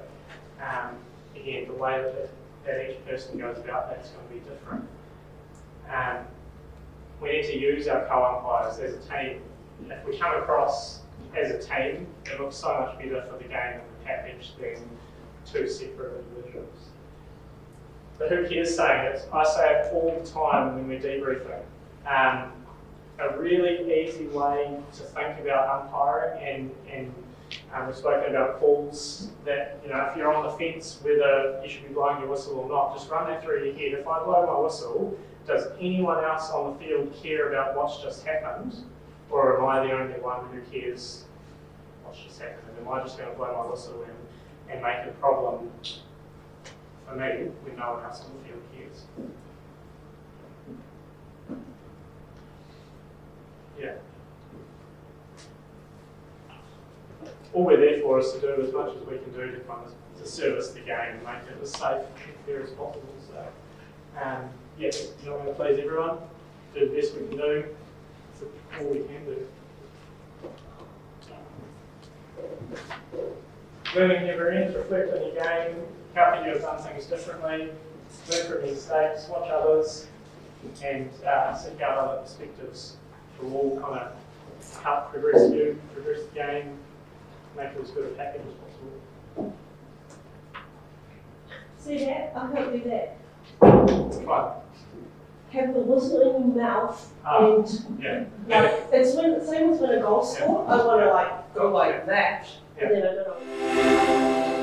again, the way that each person goes about that's going to be different. We need to use our co-umpires as a team. If we come across as a team, it looks so much better for the game and the package than 2 separate individuals. But who cares saying it? I say it all the time when we're debriefing. A really easy way to think about umpiring, and we've spoken about calls that, if you're on the fence whether you should be blowing your whistle or not, just run that through your head. If I blow my whistle, does anyone else on the field care about what's just happened? Or am I the only one who cares what's just happened? Am I just going to blow my whistle and make it a problem for me when no one else on the field cares? Yeah. All we're there for is to do as much as we can do to service the game and make it as safe and fair as possible. So, yes, you're not going to please everyone. Do the best we can do. That's all we can do. Learning never ends. Reflect on your game. How could you have done things differently? Learn from your mistakes. Watch others, and seek out other perspectives. Will all kind of help progress you, progress the game, make it as good a package as possible. See that? I can't do that. Fine. Have the whistle in your mouth and it's same as when a goal's scored. I want to go like that, and then I don't know.